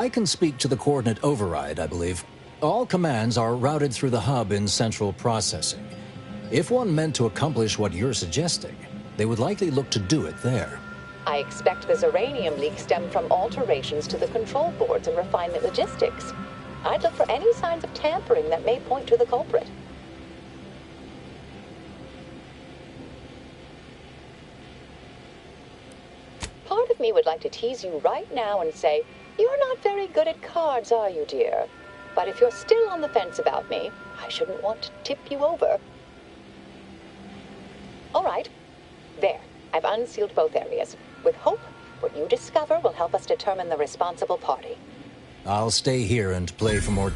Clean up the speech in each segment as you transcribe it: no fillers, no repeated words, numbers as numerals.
I can speak to the coordinate override, I believe. All commands are routed through the hub in central processing. If one meant to accomplish what you're suggesting, they would likely look to do it there. I expect the uranium leak stemmed from alterations to the control boards and refinement logistics. I'd look for any signs of tampering that may point to the culprit. Part of me would like to tease you right now and say, "You're not very good at cards, are you, dear?" But if you're still on the fence about me, I shouldn't want to tip you over. All right. There. I've unsealed both areas. With hope, what you discover will help us determine the responsible party. I'll stay here and play for more...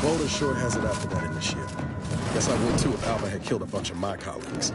Boulder sure has it out for that in the ship. Guess I would too if Alpha had killed a bunch of my colleagues.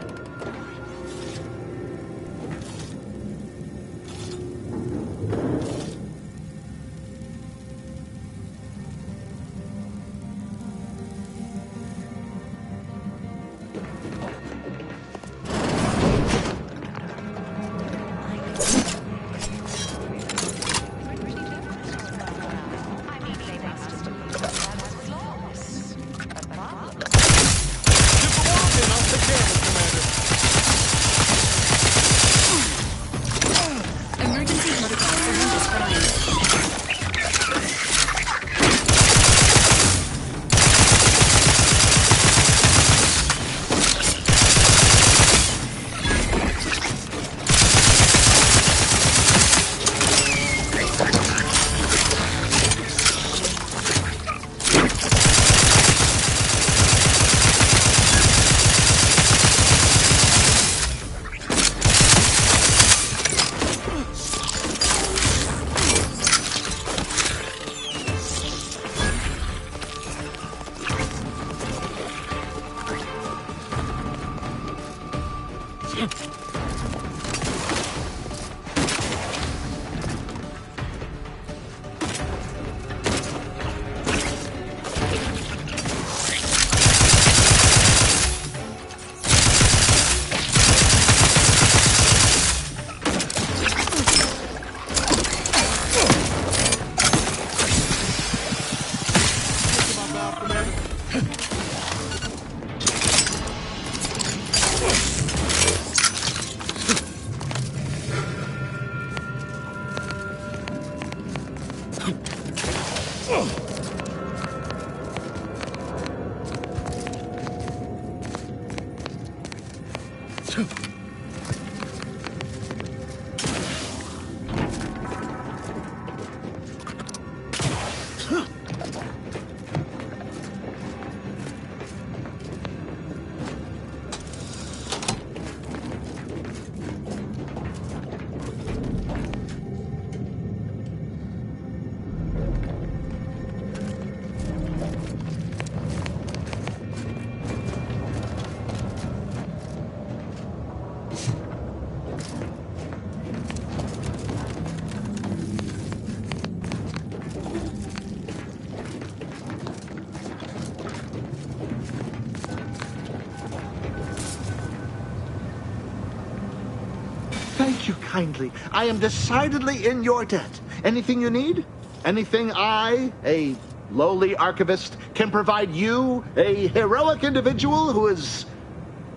Thank you kindly. I am decidedly in your debt. Anything you need? Anything I, a lowly archivist, can provide you, a heroic individual who is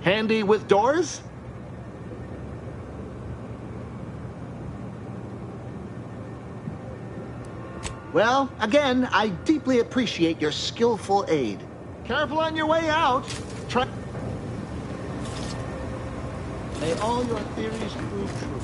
handy with doors? Well, again, I deeply appreciate your skillful aid. Careful on your way out. Try... May all your theories prove true.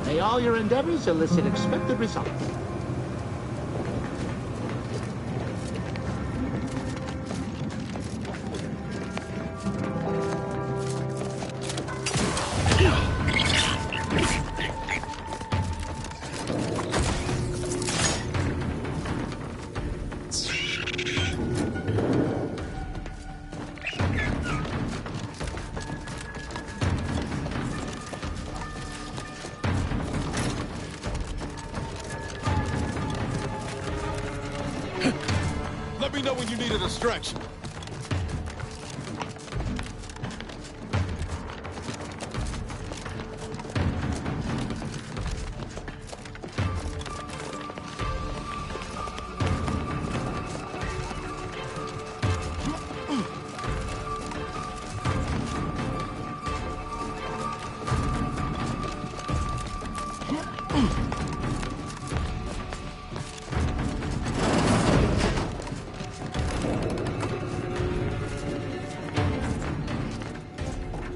May all your endeavors elicit expected results. Let me know when you need a distraction.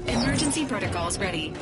Emergency protocols ready.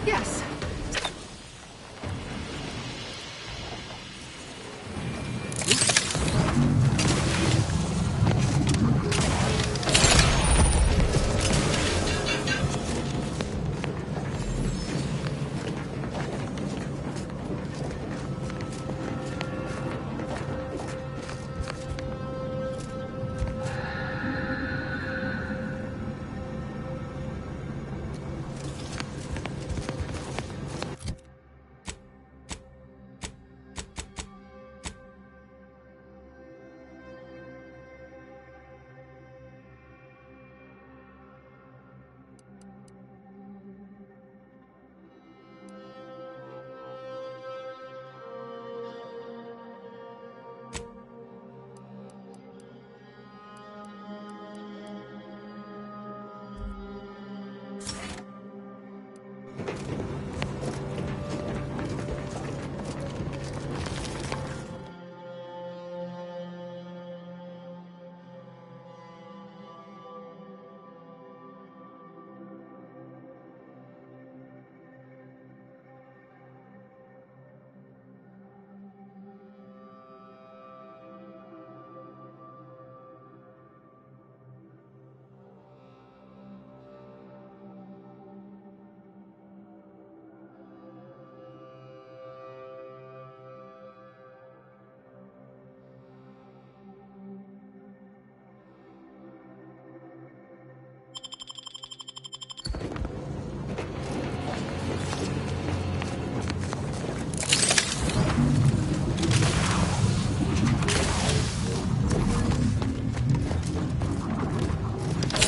Yes.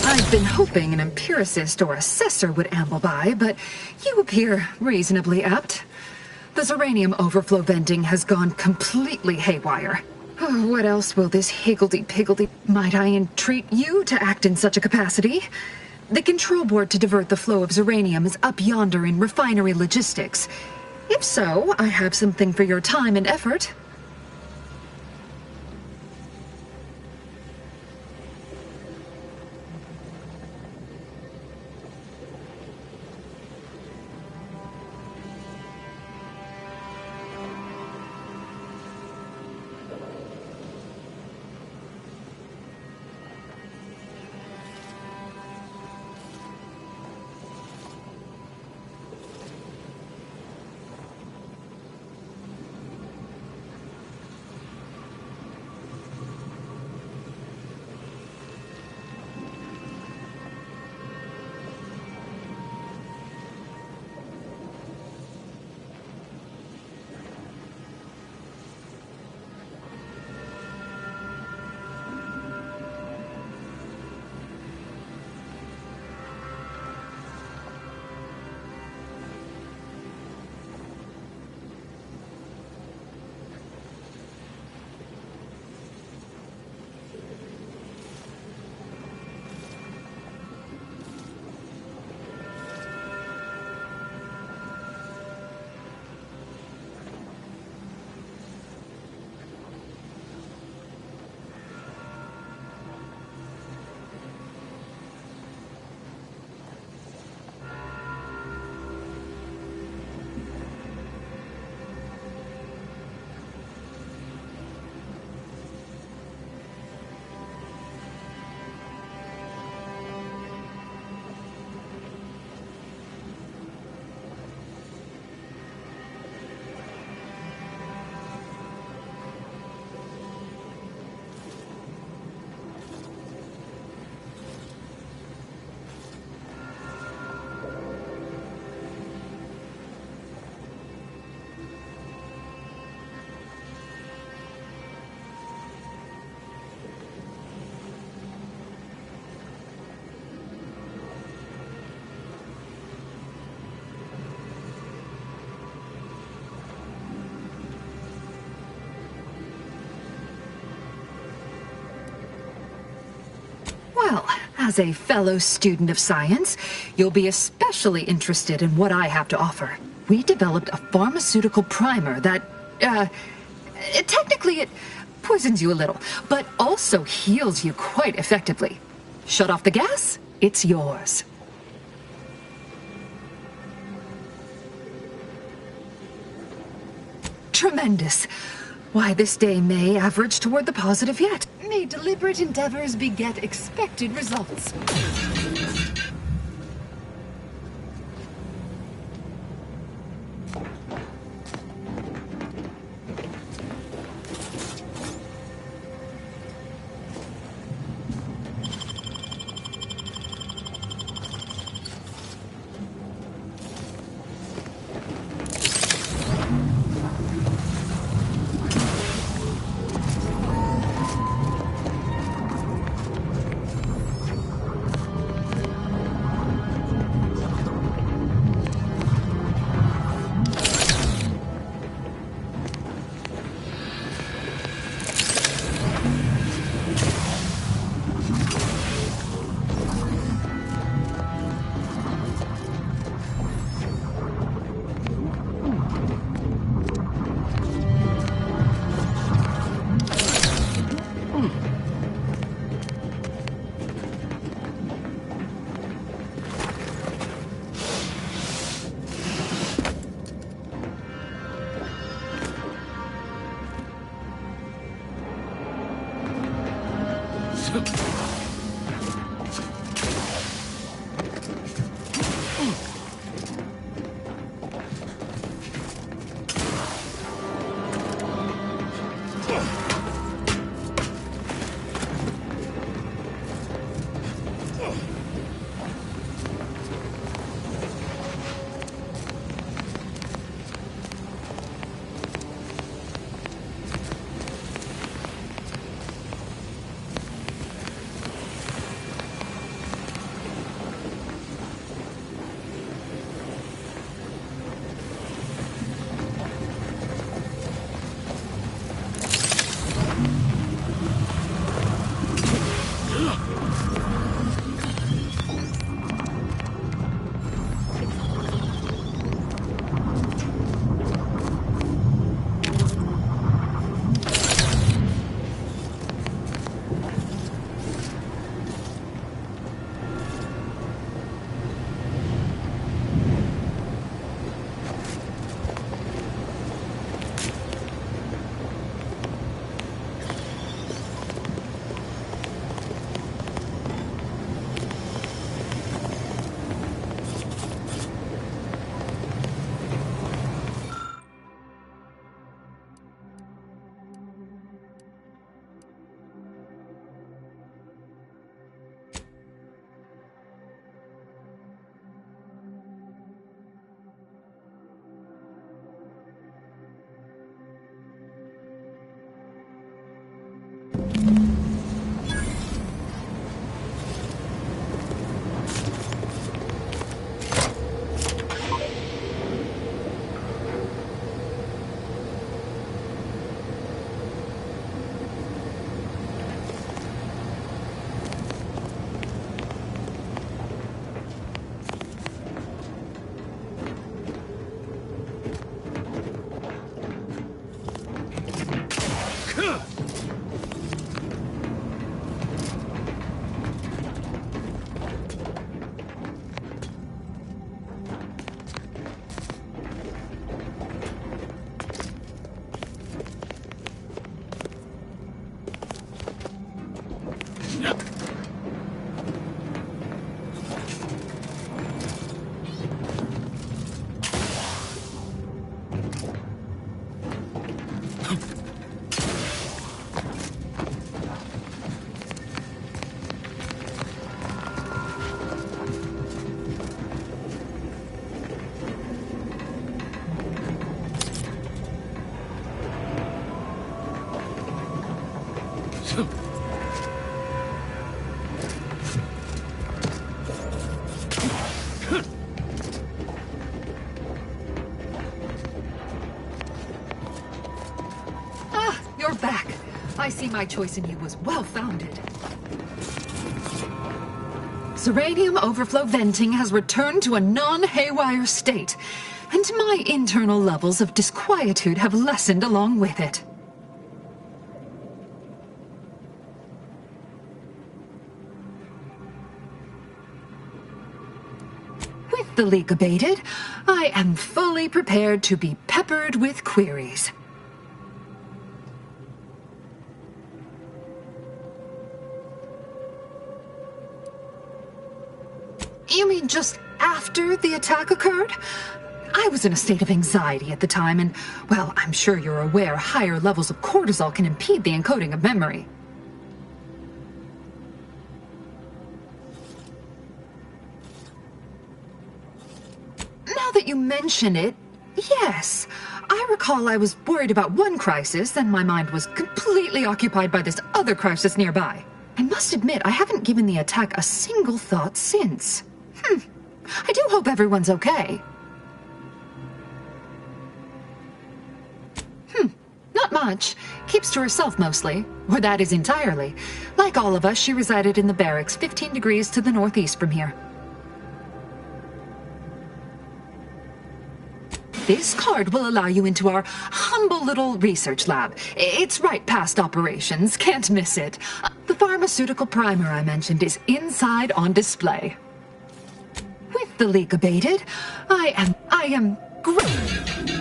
I've been hoping an empiricist or assessor would amble by, but you appear reasonably apt. The Zeranium overflow vending has gone completely haywire. Oh, what else will this higgledy-piggledy... Might I entreat you to act in such a capacity? The control board to divert the flow of Zeranium is up yonder in refinery logistics. If so, I have something for your time and effort. Well, as a fellow student of science, you'll be especially interested in what I have to offer. We developed a pharmaceutical primer that, technically it poisons you a little, but also heals you quite effectively. Shut off the gas, it's yours. Tremendous. Why, this day may average toward the positive yet. May deliberate endeavors beget expected results. You're back. I see my choice in you was well-founded. Uranium overflow venting has returned to a non-haywire state, and my internal levels of disquietude have lessened along with it. With the leak abated, I am fully prepared to be peppered with queries. You mean just after the attack occurred? I was in a state of anxiety at the time, and, well, I'm sure you're aware higher levels of cortisol can impede the encoding of memory. Now that you mention it, yes. I recall I was worried about one crisis, and my mind was completely occupied by this other crisis nearby. I must admit, I haven't given the attack a single thought since. I do hope everyone's okay. Not much. Keeps to herself mostly. Or that is entirely. Like all of us, she resided in the barracks 15 degrees to the northeast from here. This card will allow you into our humble little research lab. It's right past operations, can't miss it. The pharmaceutical primer I mentioned is inside on display. With the leak abated, I am great.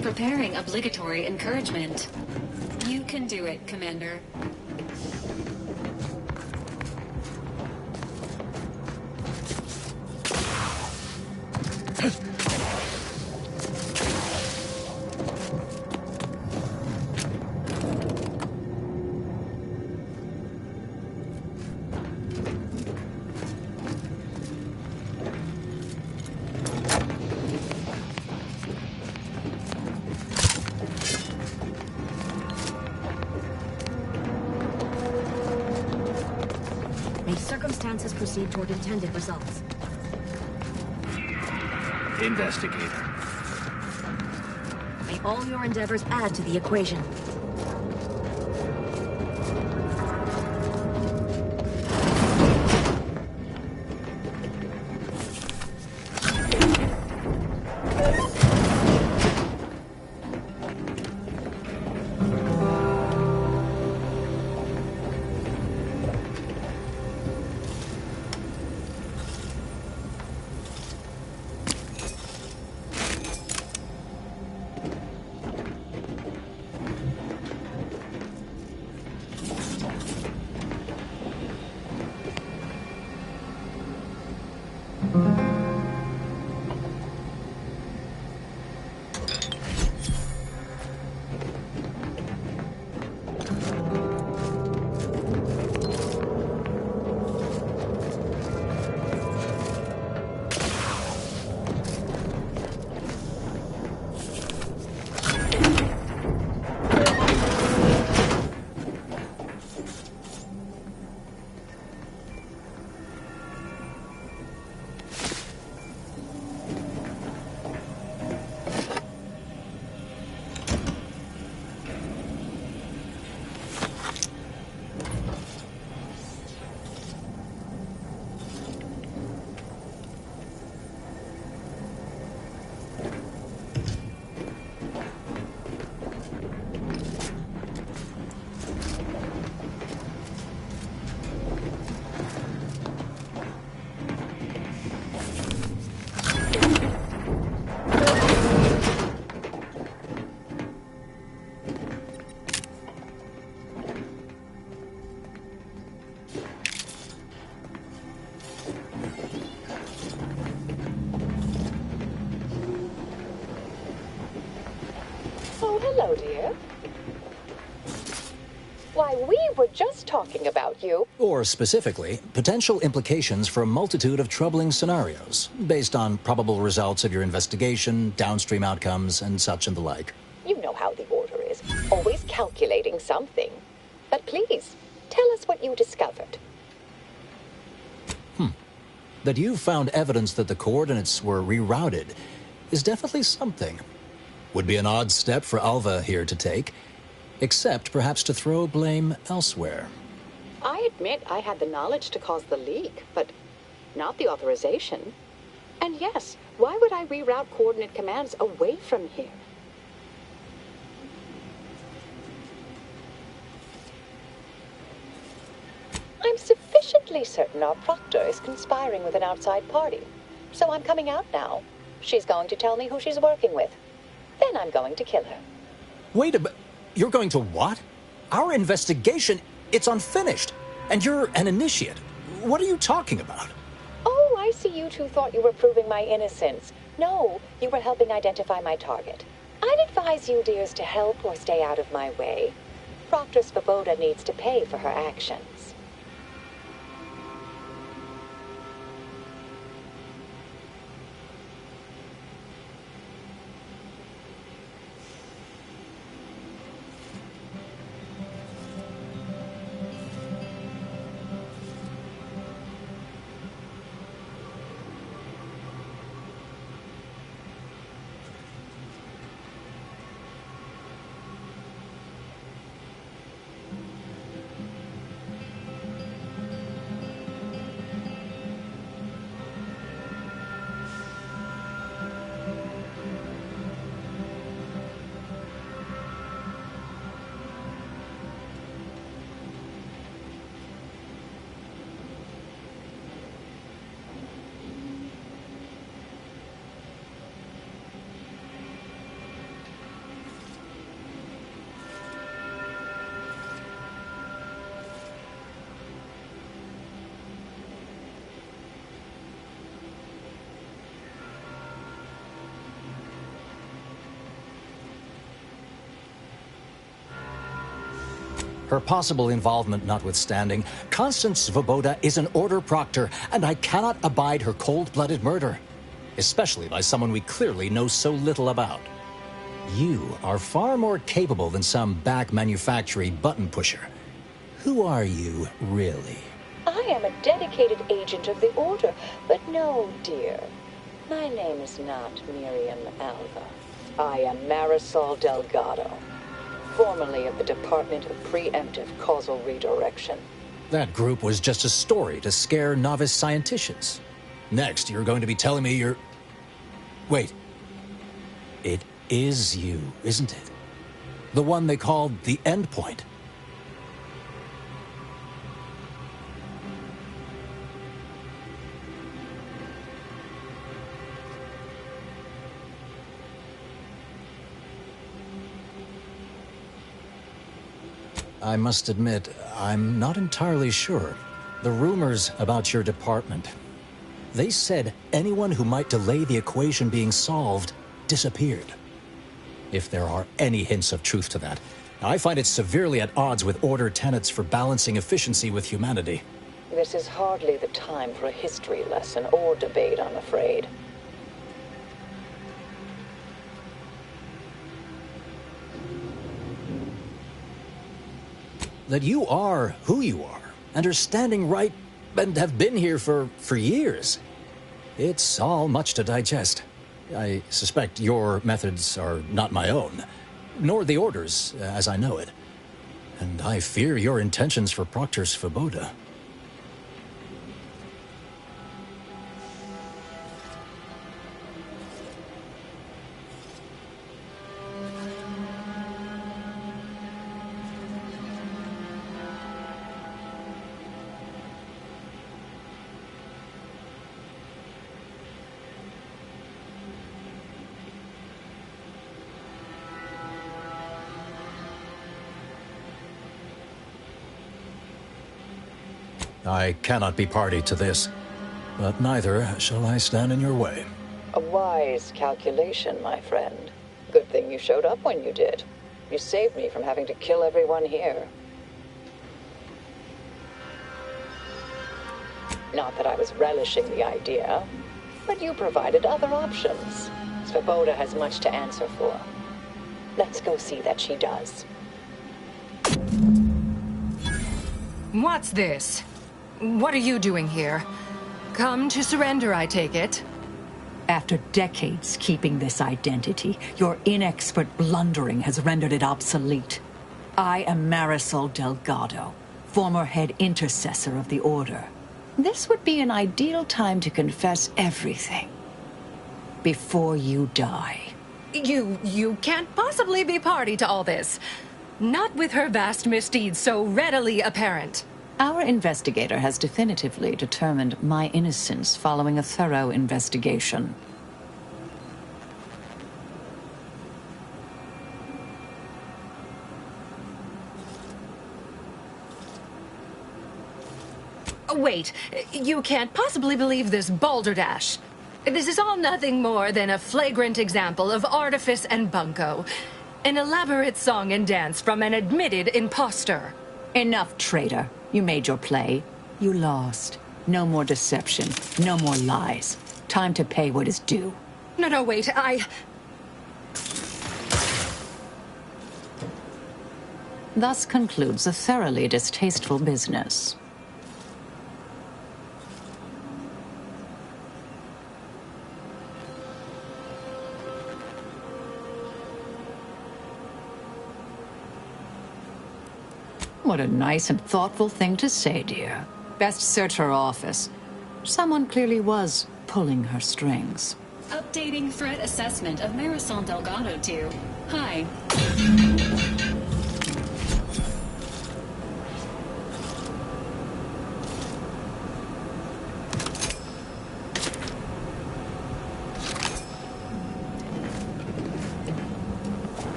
Preparing obligatory encouragement. You can do it, Commander. Circumstances proceed toward intended results. Investigator. May all your endeavors add to the equation. Oh, hello, dear. Why, we were just talking about you. Or specifically, potential implications for a multitude of troubling scenarios, based on probable results of your investigation, downstream outcomes, and such and the like. You know how the Order is, always calculating something. But please, tell us what you discovered. That you found evidence that the coordinates were rerouted is definitely something. Would be an odd step for Alva here to take, except perhaps to throw blame elsewhere. I admit I had the knowledge to cause the leak, but not the authorization. And yes, why would I reroute coordinate commands away from here? I'm sufficiently certain our proctor is conspiring with an outside party. So I'm coming out now. She's going to tell me who she's working with. Then I'm going to kill her. Wait a minute. You're going to what? Our investigation, it's unfinished. And you're an initiate. What are you talking about? Oh, I see you two thought you were proving my innocence. No, you were helping identify my target. I'd advise you, dears, to help or stay out of my way. Proctor Svoboda needs to pay for her actions. Her possible involvement notwithstanding, Constance Svoboda is an Order proctor, and I cannot abide her cold-blooded murder. Especially by someone we clearly know so little about. You are far more capable than some back-manufactory button pusher. Who are you, really? I am a dedicated agent of the Order, but no, dear. My name is not Miriam Alva. I am Marisol Delgado, formerly of the Department of Preemptive Causal Redirection. That group was just a story to scare novice scienticians. Next, you're going to be telling me you're... Wait. It is you, isn't it? The one they called the Endpoint. I must admit, I'm not entirely sure. The rumors about your department. They said anyone who might delay the equation being solved disappeared. If there are any hints of truth to that, I find it severely at odds with Order tenets for balancing efficiency with humanity. This is hardly the time for a history lesson or debate, I'm afraid. That you are who you are, and are standing right, and have been here for years. It's all much to digest. I suspect your methods are not my own, nor the Order's, as I know it. And I fear your intentions for Proctor Svoboda. I cannot be party to this, but neither shall I stand in your way. A wise calculation, my friend. Good thing you showed up when you did. You saved me from having to kill everyone here. Not that I was relishing the idea, but you provided other options. Svoboda has much to answer for. Let's go see that she does. What's this? What are you doing here? Come to surrender, I take it? After decades keeping this identity, your inexpert blundering has rendered it obsolete. I am Marisol Delgado, former head intercessor of the Order. This would be an ideal time to confess everything. Before you die. You can't possibly be party to all this. Not with her vast misdeeds so readily apparent. Our investigator has definitively determined my innocence following a thorough investigation. Wait, you can't possibly believe this balderdash. This is all nothing more than a flagrant example of artifice and bunco. An elaborate song and dance from an admitted imposter. Enough, traitor. You made your play. You lost. No more deception. No more lies. Time to pay what is due. No, wait, Thus concludes a thoroughly distasteful business. What a nice and thoughtful thing to say, dear. Best search her office. Someone clearly was pulling her strings. Updating threat assessment of Marisol Delgado to... Hi.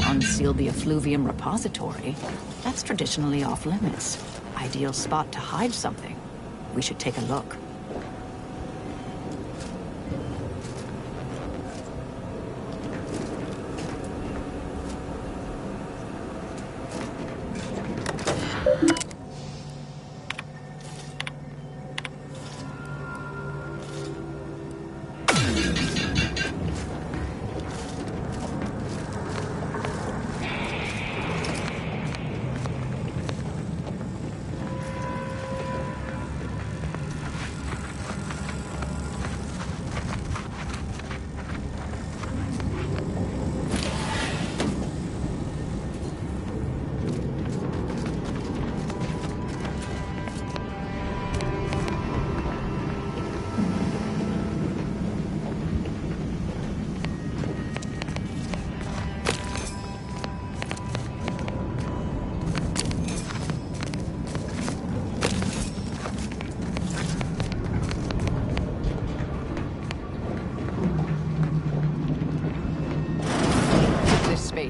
Unseal the effluvium repository. That's traditionally off limits. Ideal spot to hide something. We should take a look.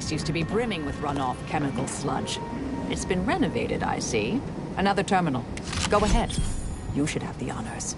Used to be brimming with runoff chemical sludge. It's been renovated, I see. Another terminal. Go ahead. You should have the honors.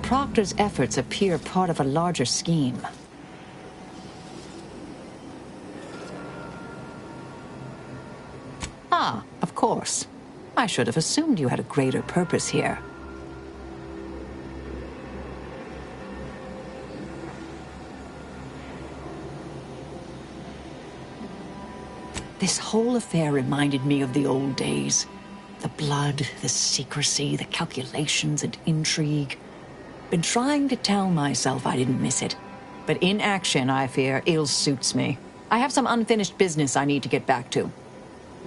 Proctor's efforts appear part of a larger scheme. Ah, of course. I should have assumed you had a greater purpose here. This whole affair reminded me of the old days. The blood, the secrecy, the calculations and intrigue. Been trying to tell myself I didn't miss it, but in action, I fear, ill suits me. I have some unfinished business I need to get back to.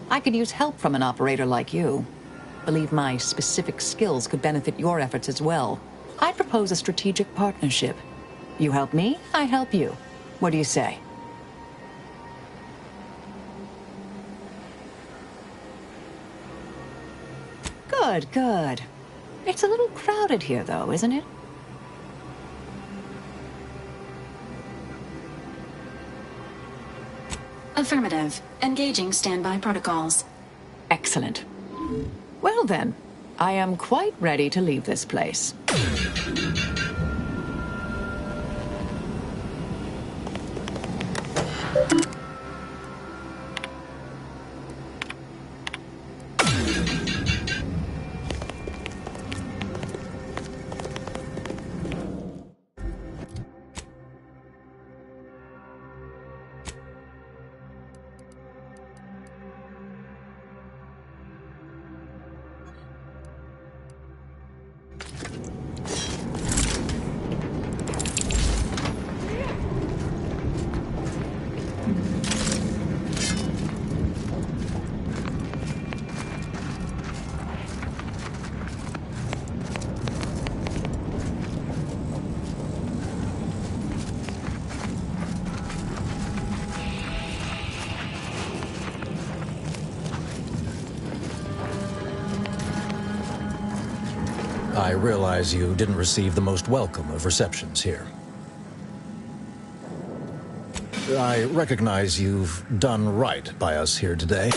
I could use help from an operator like you. Believe my specific skills could benefit your efforts as well. I'd propose a strategic partnership. You help me, I help you. What do you say? Good, good. It's a little crowded here, though, isn't it? Affirmative. Engaging standby protocols. Excellent. Well then, I am quite ready to leave this place. I realize you didn't receive the most welcome of receptions here. I recognize you've done right by us here today.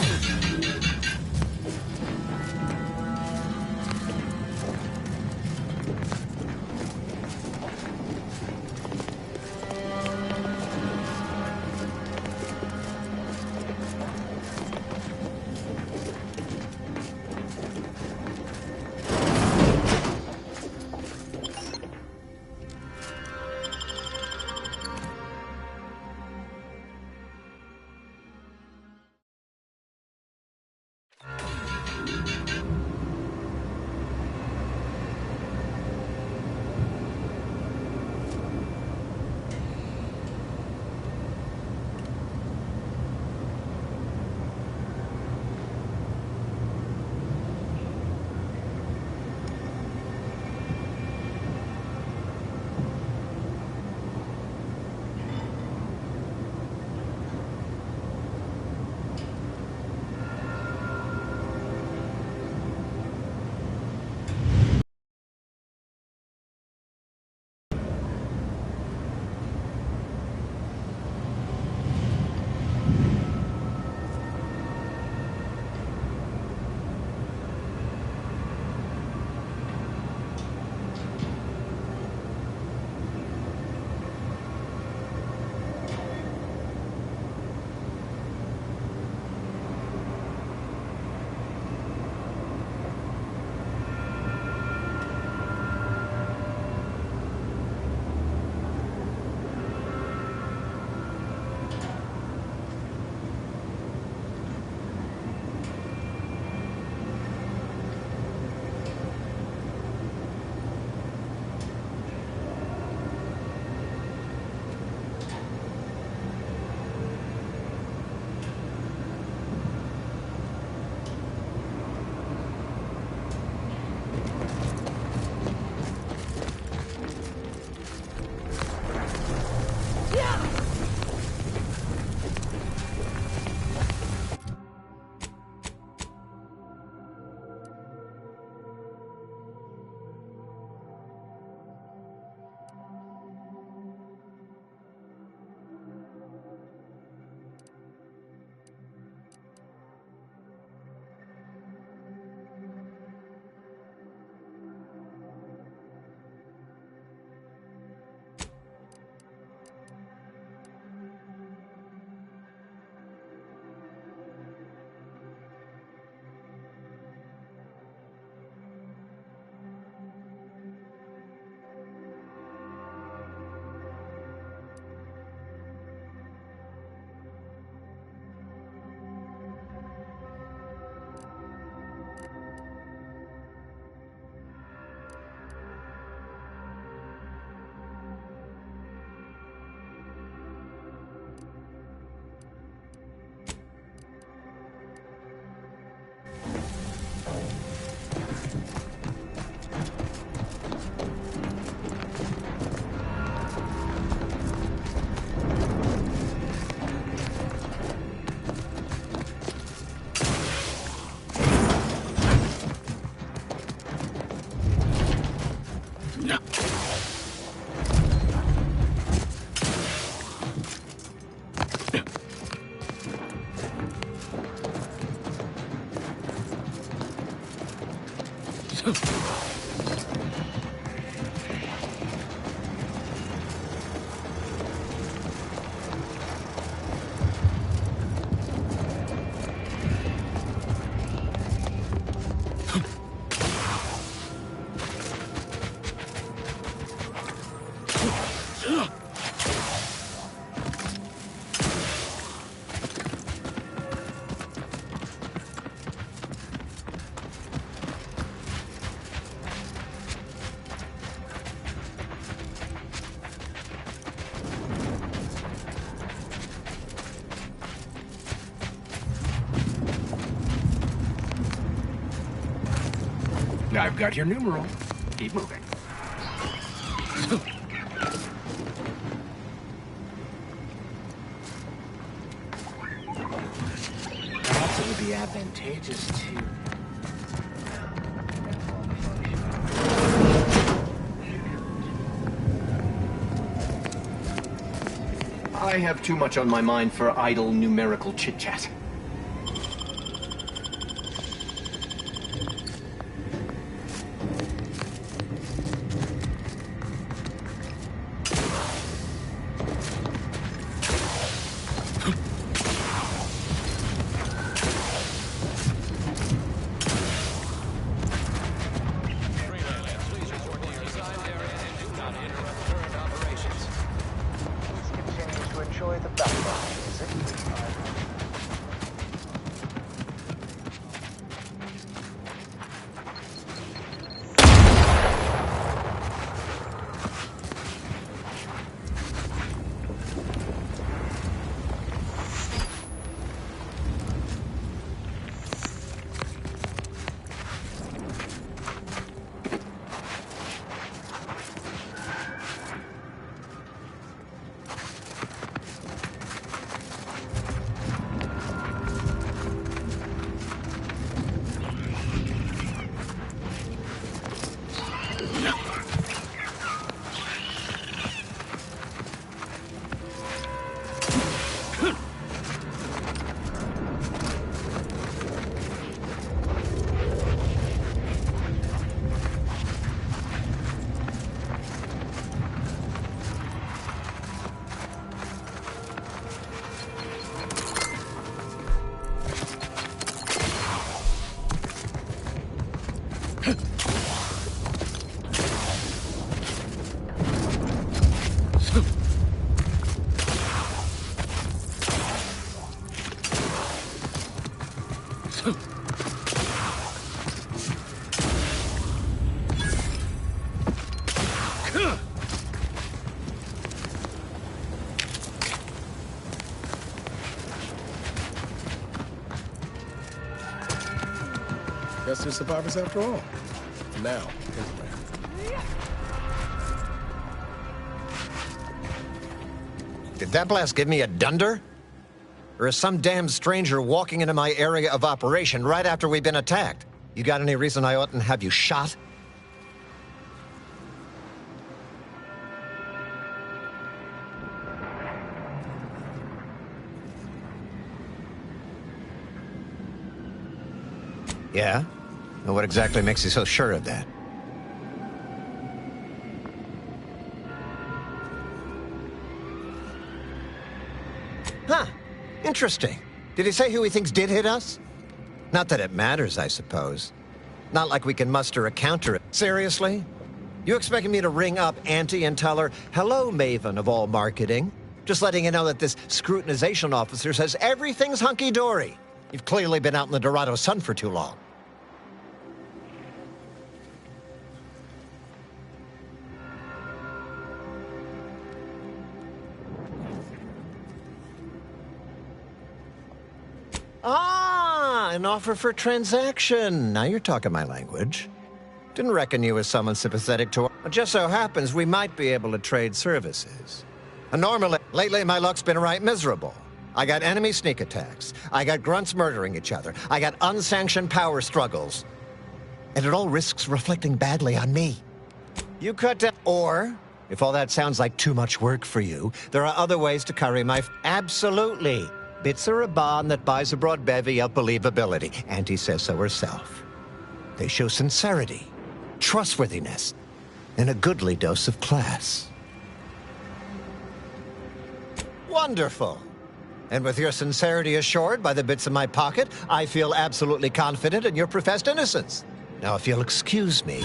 I've got your numeral. Keep moving. Perhaps it would be advantageous to... I have too much on my mind for idle numerical chit-chat. Guess they're survivors after all. Now, anyway. Did that blast give me a dunder? Or is some damn stranger walking into my area of operation right after we've been attacked? You got any reason I oughtn't have you shot? Yeah? Well, what exactly makes you so sure of that? Huh. Interesting. Did he say who he thinks did hit us? Not that it matters, I suppose. Not like we can muster a counter. Seriously? You expecting me to ring up Auntie and tell her, hello, Maven of all marketing? Just letting you know that this scrutinization officer says everything's hunky-dory. You've clearly been out in the Dorado sun for too long. Ah, an offer for transaction. Now you're talking my language. Didn't reckon you as someone sympathetic to... It just so happens we might be able to trade services. And normally, lately my luck's been right miserable. I got enemy sneak attacks. I got grunts murdering each other. I got unsanctioned power struggles. And it all risks reflecting badly on me. You cut down... Or, if all that sounds like too much work for you, there are other ways to curry my... Absolutely. Bits are a bond that buys a broad bevy of believability. Auntie says so herself. They show sincerity, trustworthiness, and a goodly dose of class. Wonderful. And with your sincerity assured by the bits in my pocket, I feel absolutely confident in your professed innocence. Now, if you'll excuse me,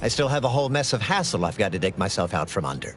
I still have a whole mess of hassle I've got to dig myself out from under.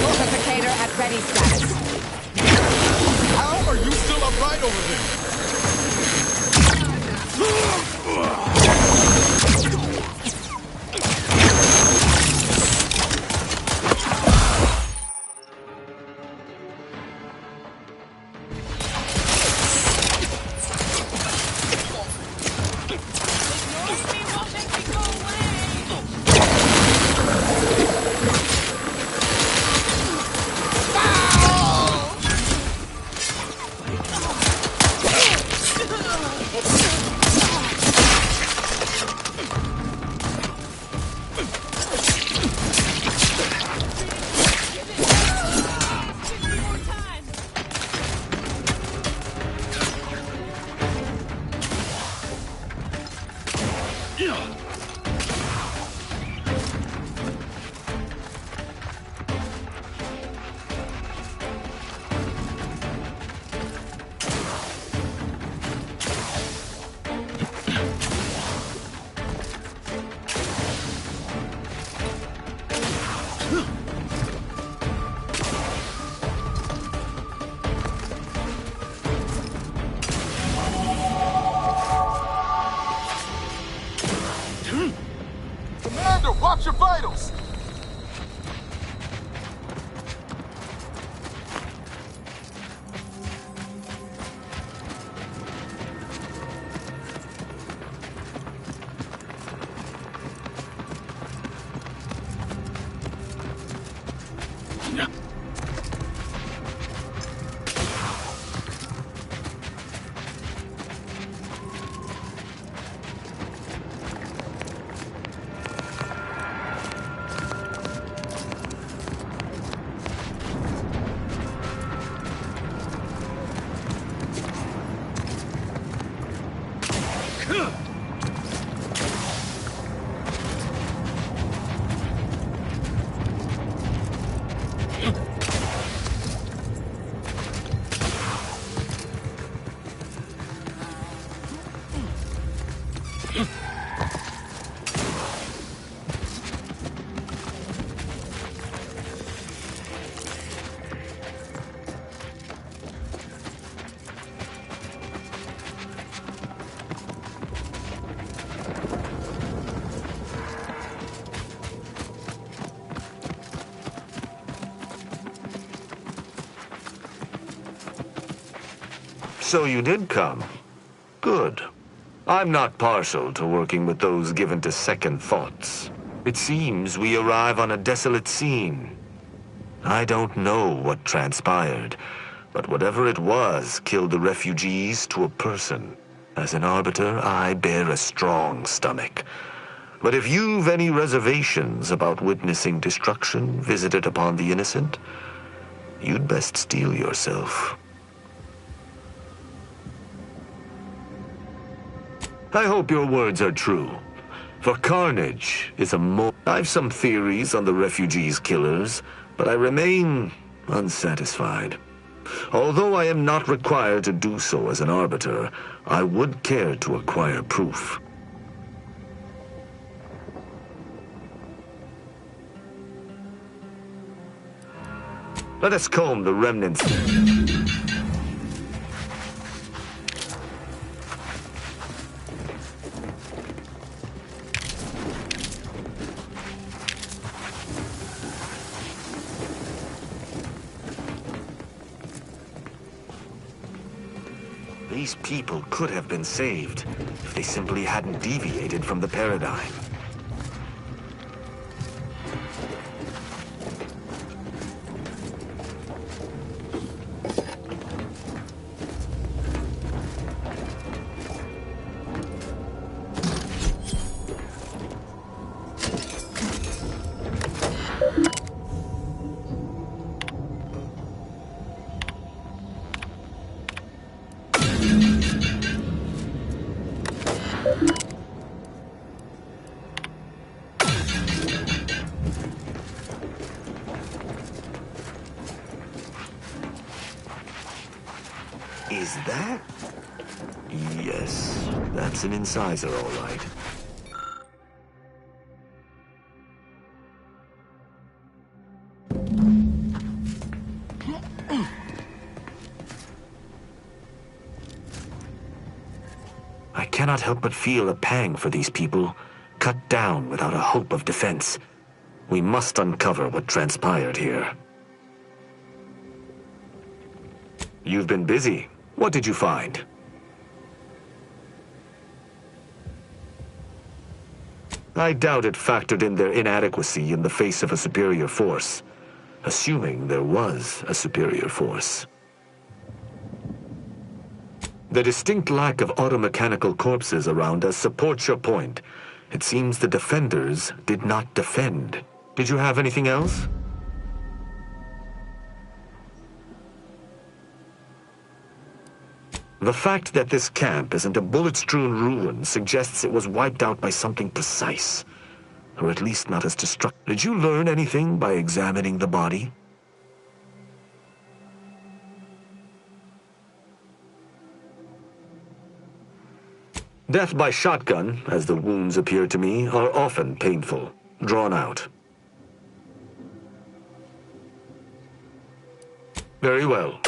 Multiplicator at ready status. How are you still upright over there? So you did come. Good. I'm not partial to working with those given to second thoughts. It seems we arrive on a desolate scene. I don't know what transpired, but whatever it was killed the refugees to a person. As an arbiter, I bear a strong stomach. But if you've any reservations about witnessing destruction visited upon the innocent, you'd best steel yourself. I hope your words are true. For carnage is I've some theories on the refugees' killers, but I remain unsatisfied. Although I am not required to do so as an arbiter, I would care to acquire proof. Let us comb the remnants. These people could have been saved if they simply hadn't deviated from the paradigm. Is that? Yes, that's an incisor, all right. I cannot help but feel a pang for these people, cut down without a hope of defense. We must uncover what transpired here. You've been busy. What did you find? I doubt it factored in their inadequacy in the face of a superior force, assuming there was a superior force. The distinct lack of automechanical corpses around us supports your point. It seems the defenders did not defend. Did you have anything else? The fact that this camp isn't a bullet-strewn ruin suggests it was wiped out by something precise, or at least not as destructive. Did you learn anything by examining the body? Death by shotgun, as the wounds appear to me, are often painful, drawn out. Very well.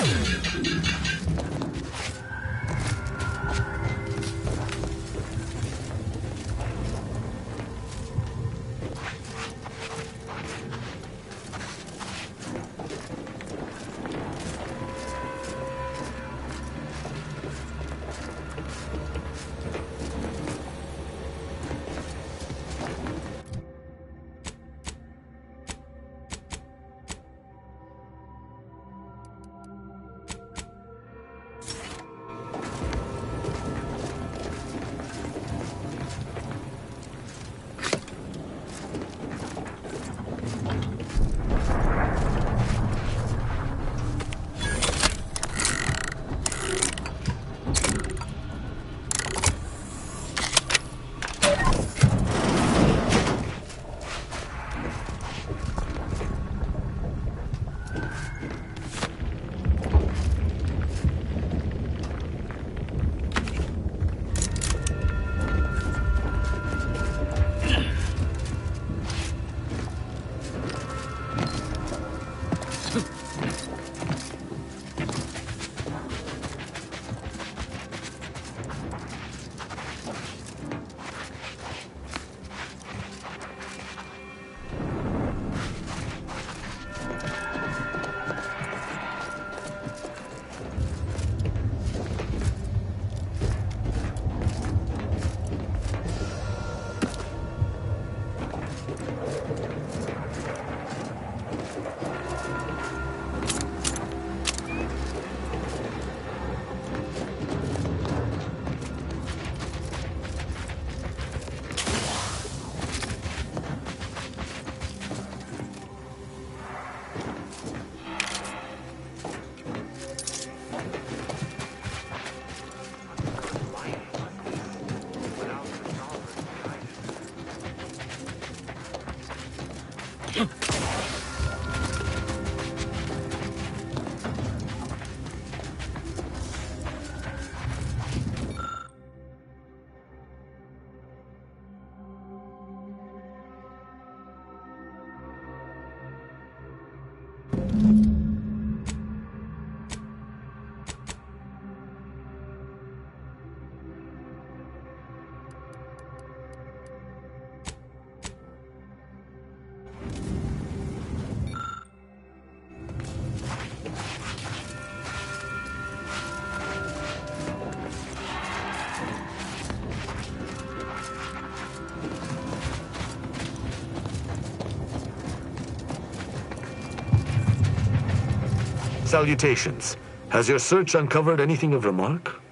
Salutations. Has your search uncovered anything of remark?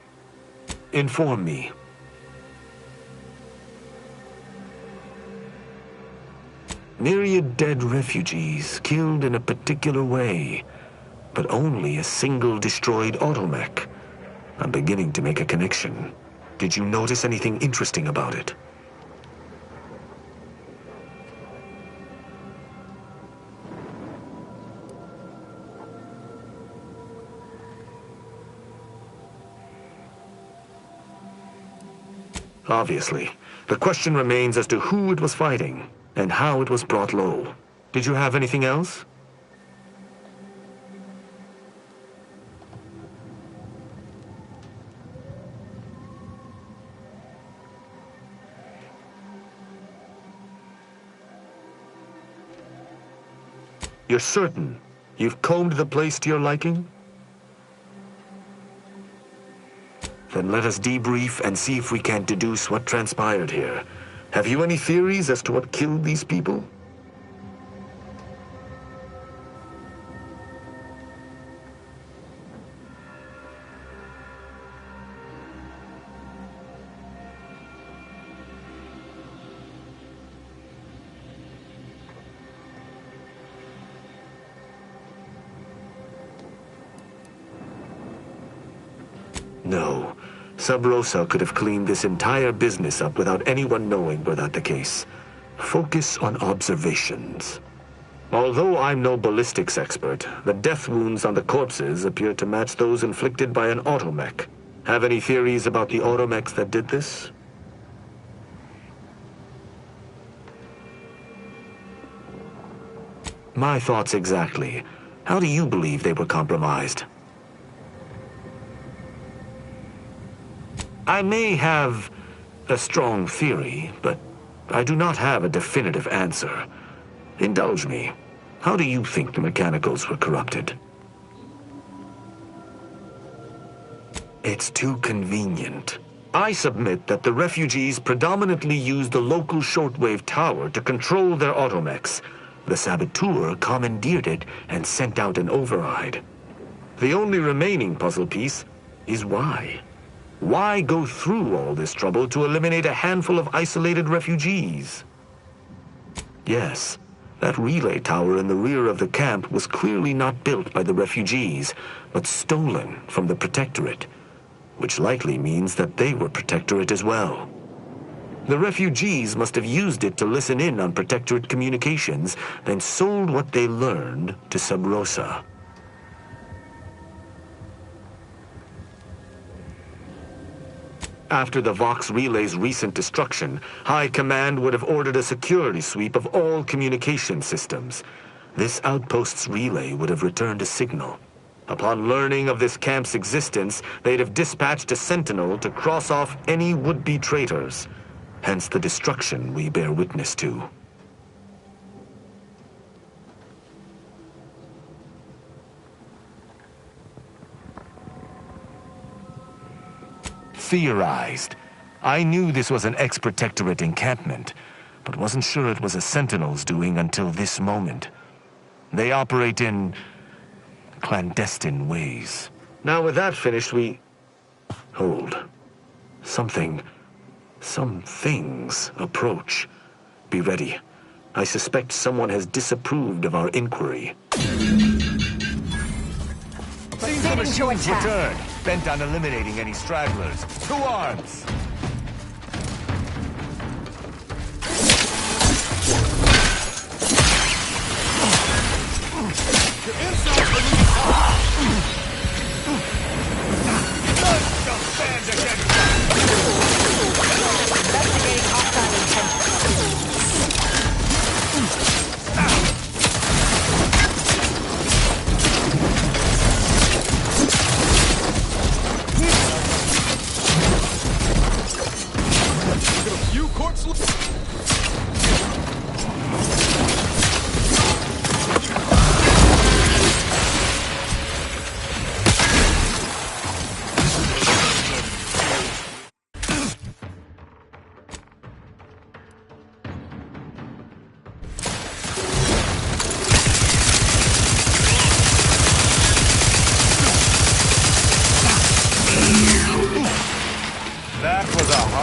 Inform me. Myriad dead refugees, killed in a particular way, but only a single destroyed automech. I'm beginning to make a connection. Did you notice anything interesting about it? Obviously. The question remains as to who it was fighting, and how it was brought low. Did you have anything else? You're certain you've combed the place to your liking? Then let us debrief and see if we can deduce what transpired here. Have you any theories as to what killed these people? No. Sub Rosa could have cleaned this entire business up without anyone knowing were that the case. Focus on observations. Although I'm no ballistics expert, the death wounds on the corpses appear to match those inflicted by an automech. Have any theories about the automechs that did this? My thoughts exactly. How do you believe they were compromised? I may have a strong theory, but I do not have a definitive answer. Indulge me. How do you think the mechanicals were corrupted? It's too convenient. I submit that the refugees predominantly used the local shortwave tower to control their automechs. The saboteur commandeered it and sent out an override. The only remaining puzzle piece is why. Why go through all this trouble to eliminate a handful of isolated refugees? Yes, that relay tower in the rear of the camp was clearly not built by the refugees, but stolen from the Protectorate, which likely means that they were Protectorate as well. The refugees must have used it to listen in on Protectorate communications, then sold what they learned to Sub Rosa. After the Vox Relay's recent destruction, High Command would have ordered a security sweep of all communication systems. This outpost's relay would have returned a signal. Upon learning of this camp's existence, they'd have dispatched a sentinel to cross off any would-be traitors. Hence the destruction we bear witness to. Theorized. I knew this was an ex-Protectorate encampment, but wasn't sure it was a Sentinel's doing until this moment. They operate in clandestine ways. Now with that finished, Hold. Some things approach. Be ready. I suspect someone has disapproved of our inquiry. Proceeding to attack. Return, bent on eliminating any stragglers. To arms! Your insides are losing None shall stand against us! Investigating hostile intentions.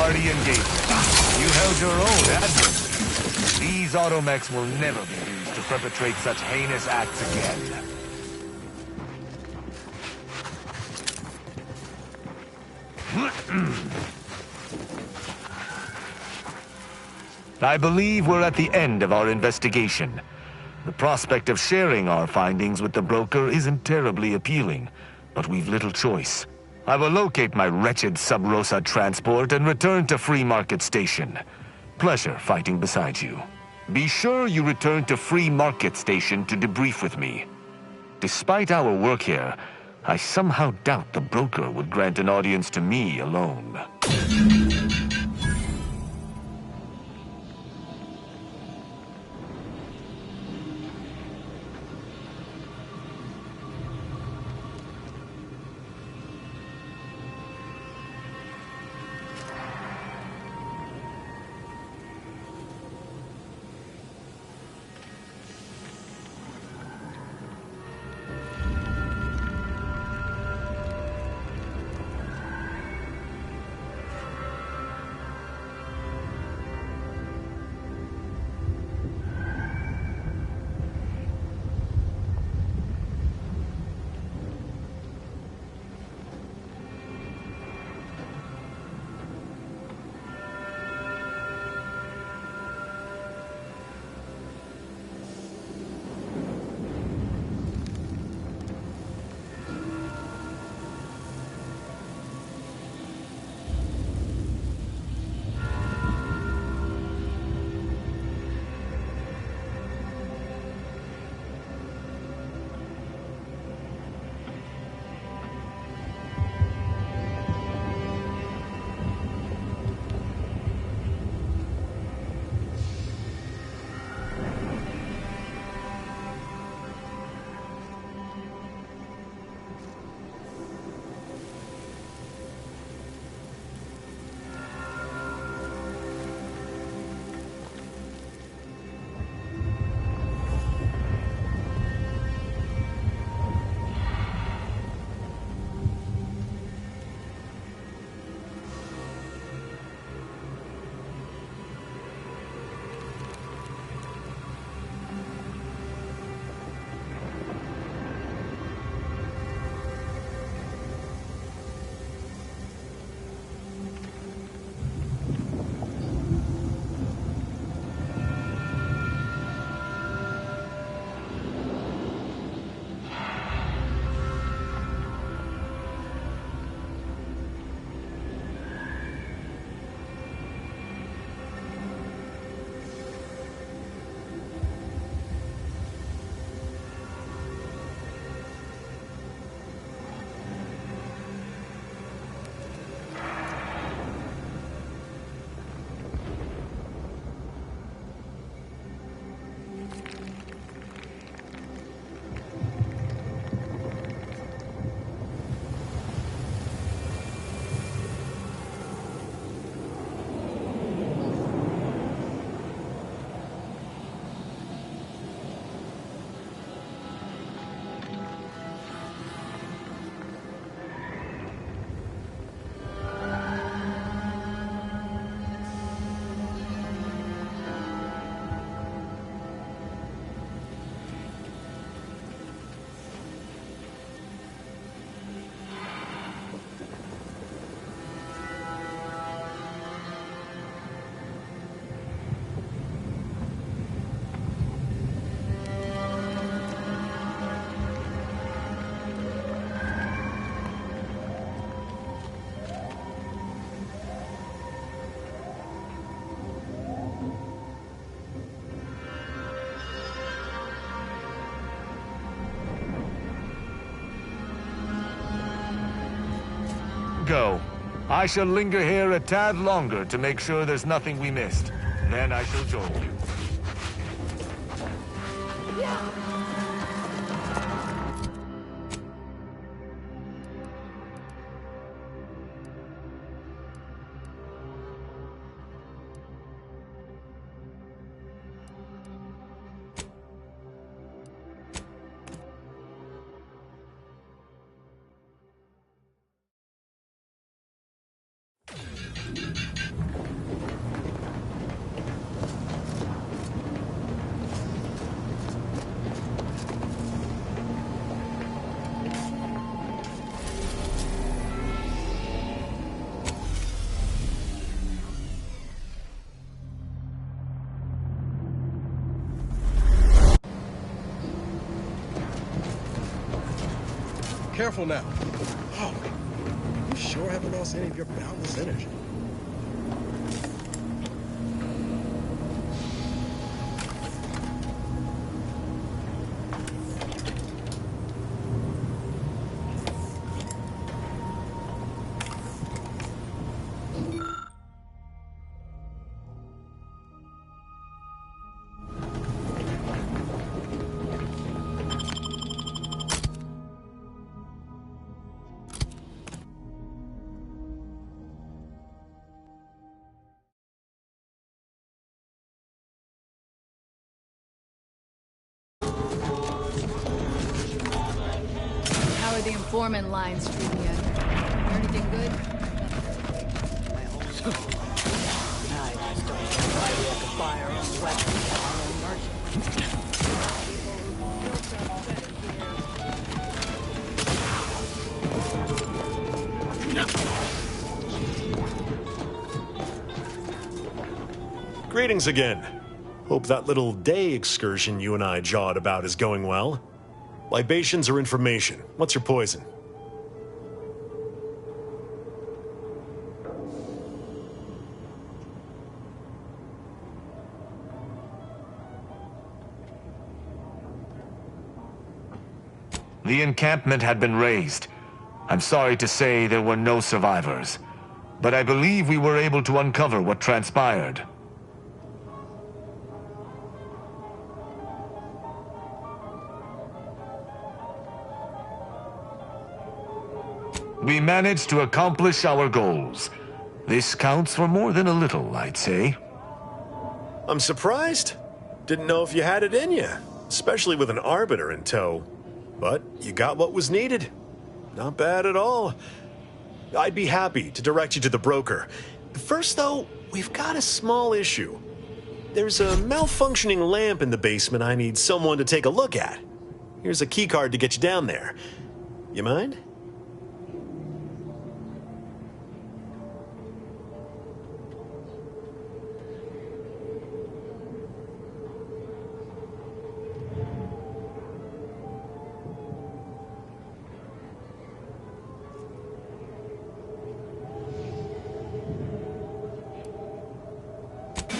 party engagement. You held your own admirably. These automechs will never be used to perpetrate such heinous acts again. I believe we're at the end of our investigation. The prospect of sharing our findings with the broker isn't terribly appealing, but we've little choice. I will locate my wretched Sub Rosa transport and return to Free Market Station. Pleasure fighting beside you. Be sure you return to Free Market Station to debrief with me. Despite our work here, I somehow doubt the broker would grant an audience to me alone. Go. I shall linger here a tad longer to make sure there's nothing we missed. Then I shall join you. Careful now. Oh, you sure haven't lost any of your boundless energy. How are the informant lines treating you? Hear anything good? I just don't know why we have to fire and weapons on our own merchants. Greetings again. Hope that little day excursion you and I jawed about is going well. Libations or information? What's your poison? The encampment had been razed. I'm sorry to say there were no survivors, but I believe we were able to uncover what transpired. We managed to accomplish our goals. This counts for more than a little, I'd say. I'm surprised. Didn't know if you had it in you, especially with an arbiter in tow. But you got what was needed. Not bad at all. I'd be happy to direct you to the broker. First, though, we've got a small issue. There's a malfunctioning lamp in the basement I need someone to take a look at. Here's a keycard to get you down there. You mind?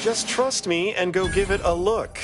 Just trust me and go give it a look.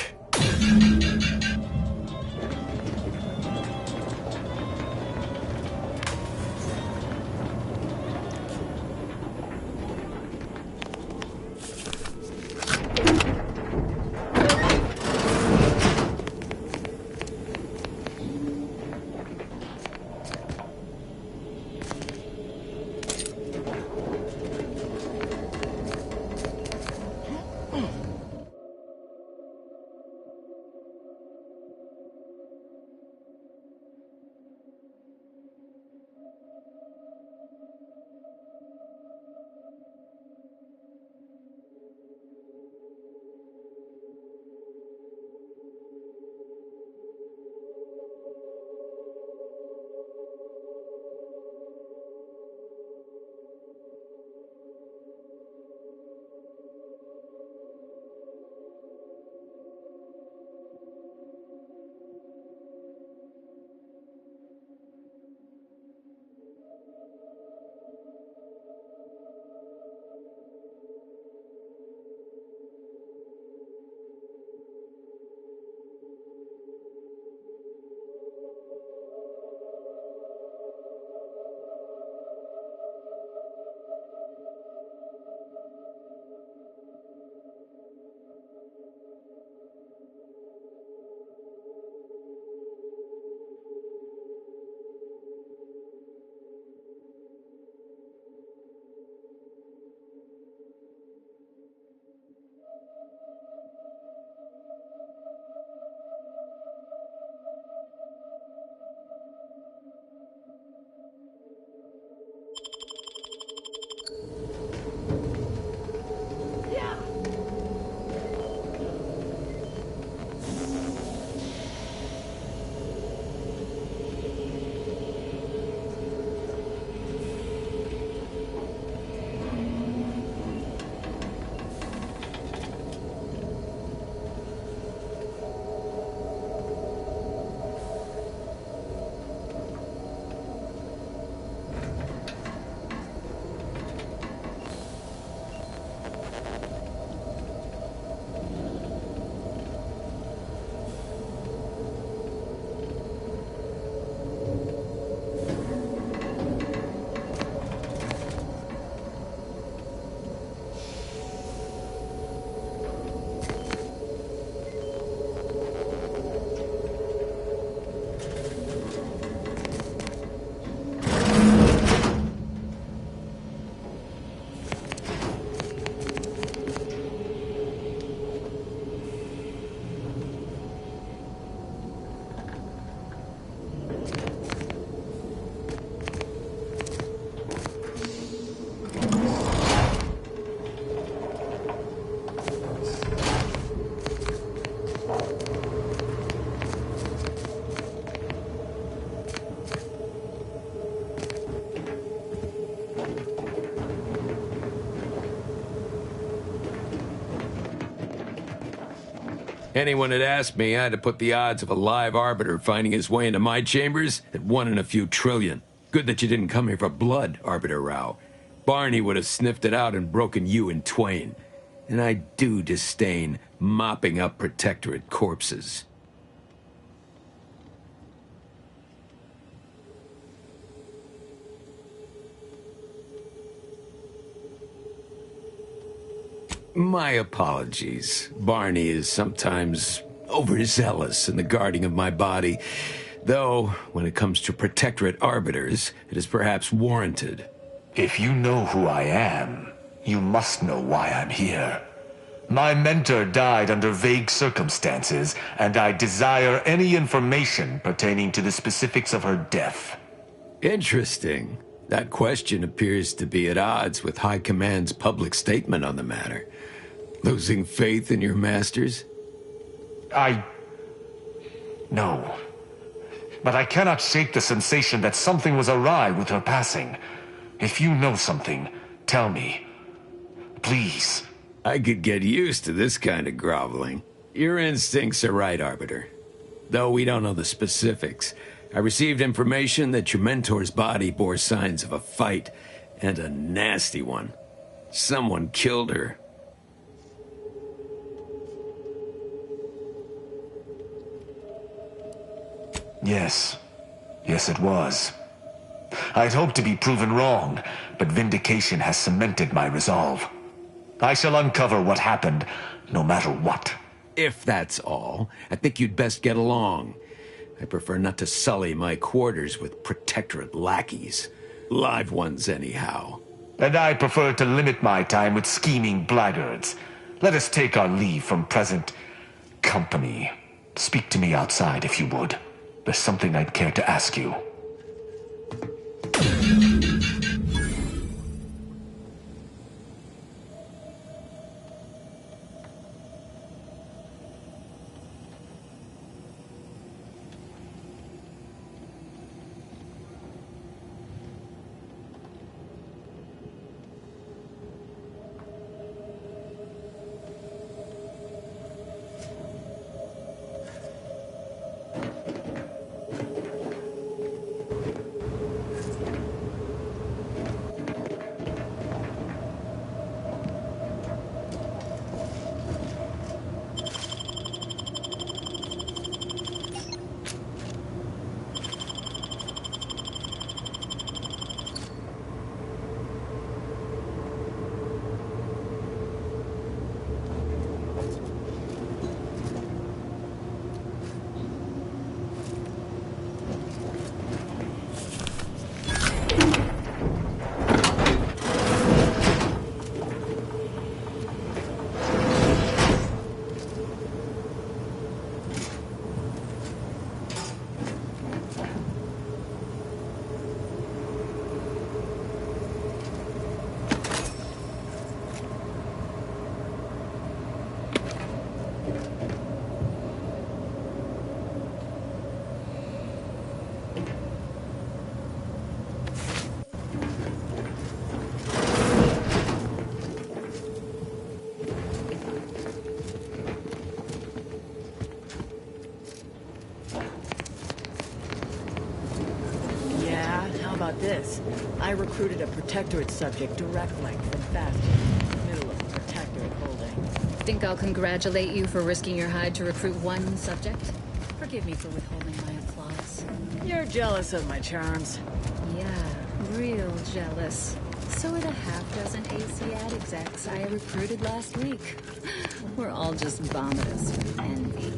Anyone had asked me, I'd have put the odds of a live arbiter finding his way into my chambers at 1 in a few trillion. Good that you didn't come here for blood, Arbiter Rao. Barney would have sniffed it out and broken you in twain. And I do disdain mopping up Protectorate corpses. My apologies. Barney is sometimes overzealous in the guarding of my body, though when it comes to Protectorate arbiters, it is perhaps warranted. If you know who I am, you must know why I'm here. My mentor died under vague circumstances, and I desire any information pertaining to the specifics of her death. Interesting. That question appears to be at odds with High Command's public statement on the matter. Losing faith in your masters? No. But I cannot shake the sensation that something was awry with her passing. If you know something, tell me. Please. I could get used to this kind of groveling. Your instincts are right, Arbiter. Though we don't know the specifics, I received information that your mentor's body bore signs of a fight, and a nasty one. Someone killed her. Yes. Yes, it was. I'd hoped to be proven wrong, but vindication has cemented my resolve. I shall uncover what happened, no matter what. If that's all, I think you'd best get along. I prefer not to sully my quarters with Protectorate lackeys. Live ones, anyhow. And I prefer to limit my time with scheming blackguards. Let us take our leave from present company. Speak to me outside, if you would. There's something I'd care to ask you. This. I recruited a Protectorate subject direct link from Bastion, middle of a Protectorate holding. Think I'll congratulate you for risking your hide to recruit one subject? Forgive me for withholding my applause. You're jealous of my charms. Yeah, real jealous. So are the half-dozen ACAD execs I recruited last week. We're all just vomitous with envy.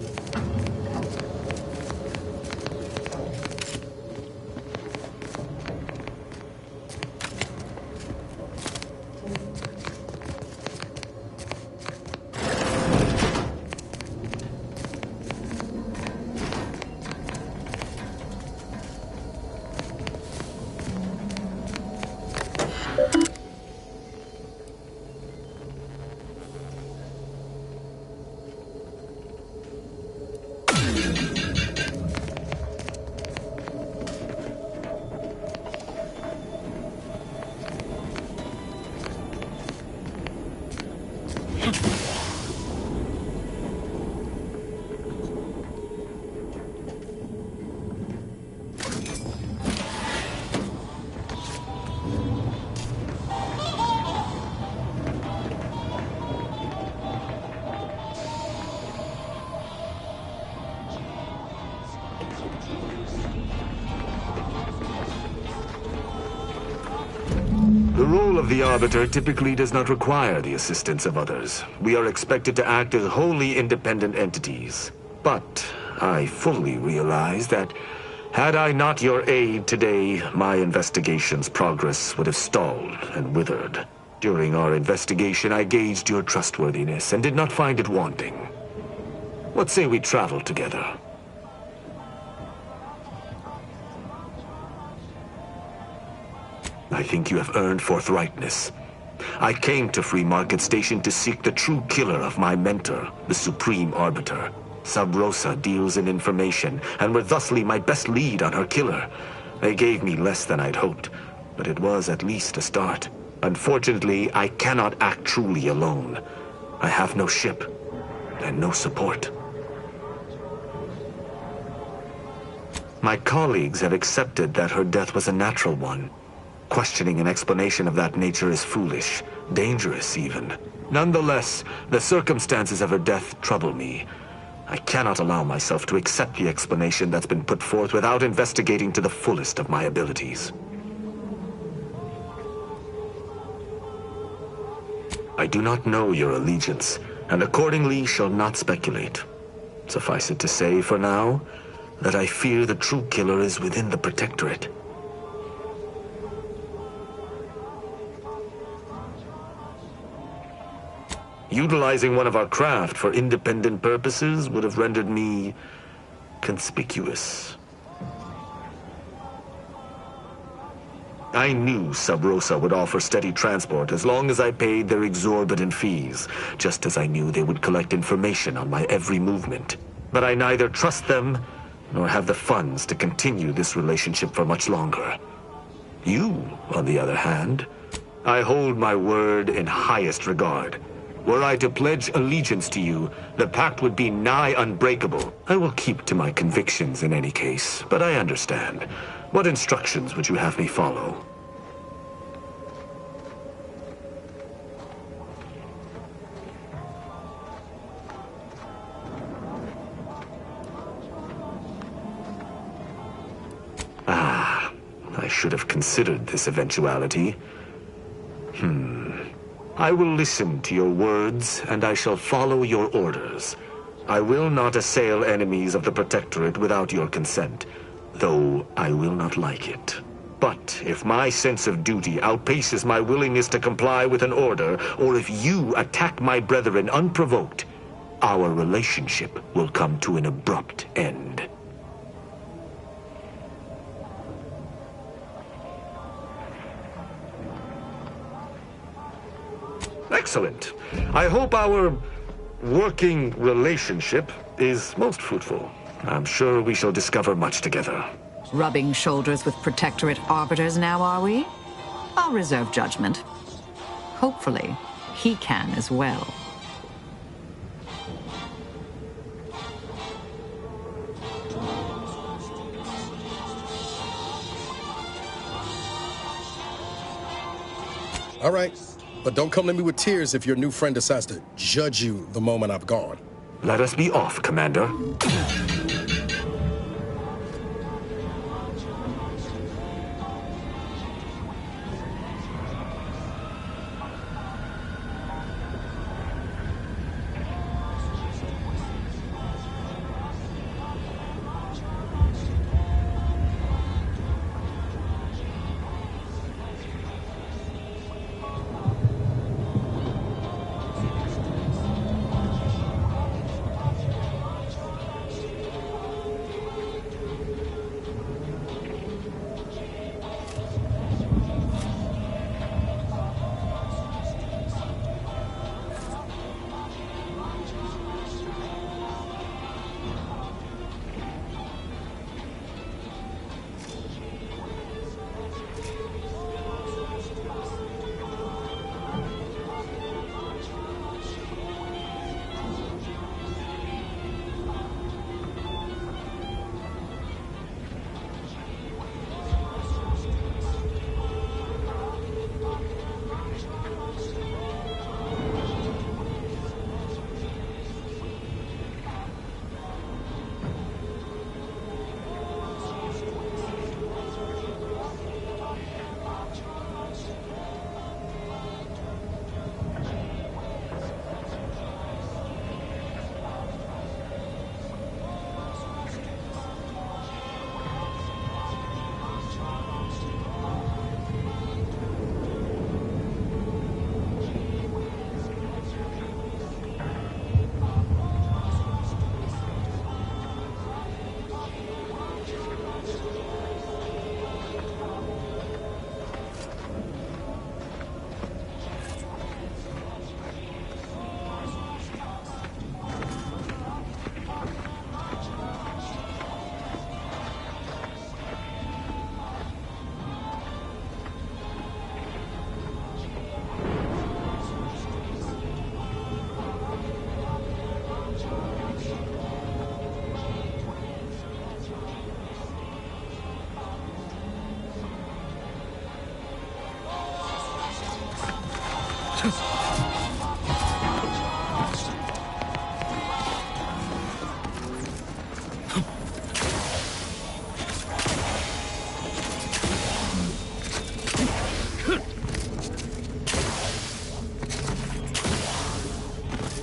role of the Arbiter typically does not require the assistance of others. We are expected to act as wholly independent entities. But I fully realize that had I not your aid today, my investigation's progress would have stalled and withered. During our investigation, I gauged your trustworthiness and did not find it wanting. What say we travel together? I think you have earned forthrightness. I came to Free Market Station to seek the true killer of my mentor, the Supreme Arbiter. Sub Rosa deals in information, and were thusly my best lead on her killer. They gave me less than I'd hoped, but it was at least a start. Unfortunately, I cannot act truly alone. I have no ship, and no support. My colleagues have accepted that her death was a natural one. Questioning an explanation of that nature is foolish, dangerous even. Nonetheless, the circumstances of her death trouble me. I cannot allow myself to accept the explanation that's been put forth without investigating to the fullest of my abilities. I do not know your allegiance, and accordingly shall not speculate. Suffice it to say, for now, that I fear the true killer is within the Protectorate. Utilizing one of our craft for independent purposes would have rendered me conspicuous. I knew Sub Rosa would offer steady transport as long as I paid their exorbitant fees, just as I knew they would collect information on my every movement. But I neither trust them nor have the funds to continue this relationship for much longer. You, on the other hand, I hold my word in highest regard. Were I to pledge allegiance to you, the pact would be nigh unbreakable. I will keep to my convictions in any case, but I understand. What instructions would you have me follow? Ah, I should have considered this eventuality. I will listen to your words, and I shall follow your orders. I will not assail enemies of the Protectorate without your consent, though I will not like it. But if my sense of duty outpaces my willingness to comply with an order, or if you attack my brethren unprovoked, our relationship will come to an abrupt end. Excellent. I hope our working relationship is most fruitful. I'm sure we shall discover much together. Rubbing shoulders with Protectorate arbiters now, are we? I'll reserve judgment. Hopefully, he can as well. All right. But don't come to me with tears if your new friend decides to judge you the moment I've gone. Let us be off, Commander.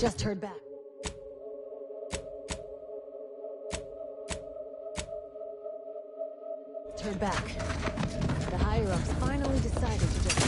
Just heard back. Heard back. The higher-ups finally decided to just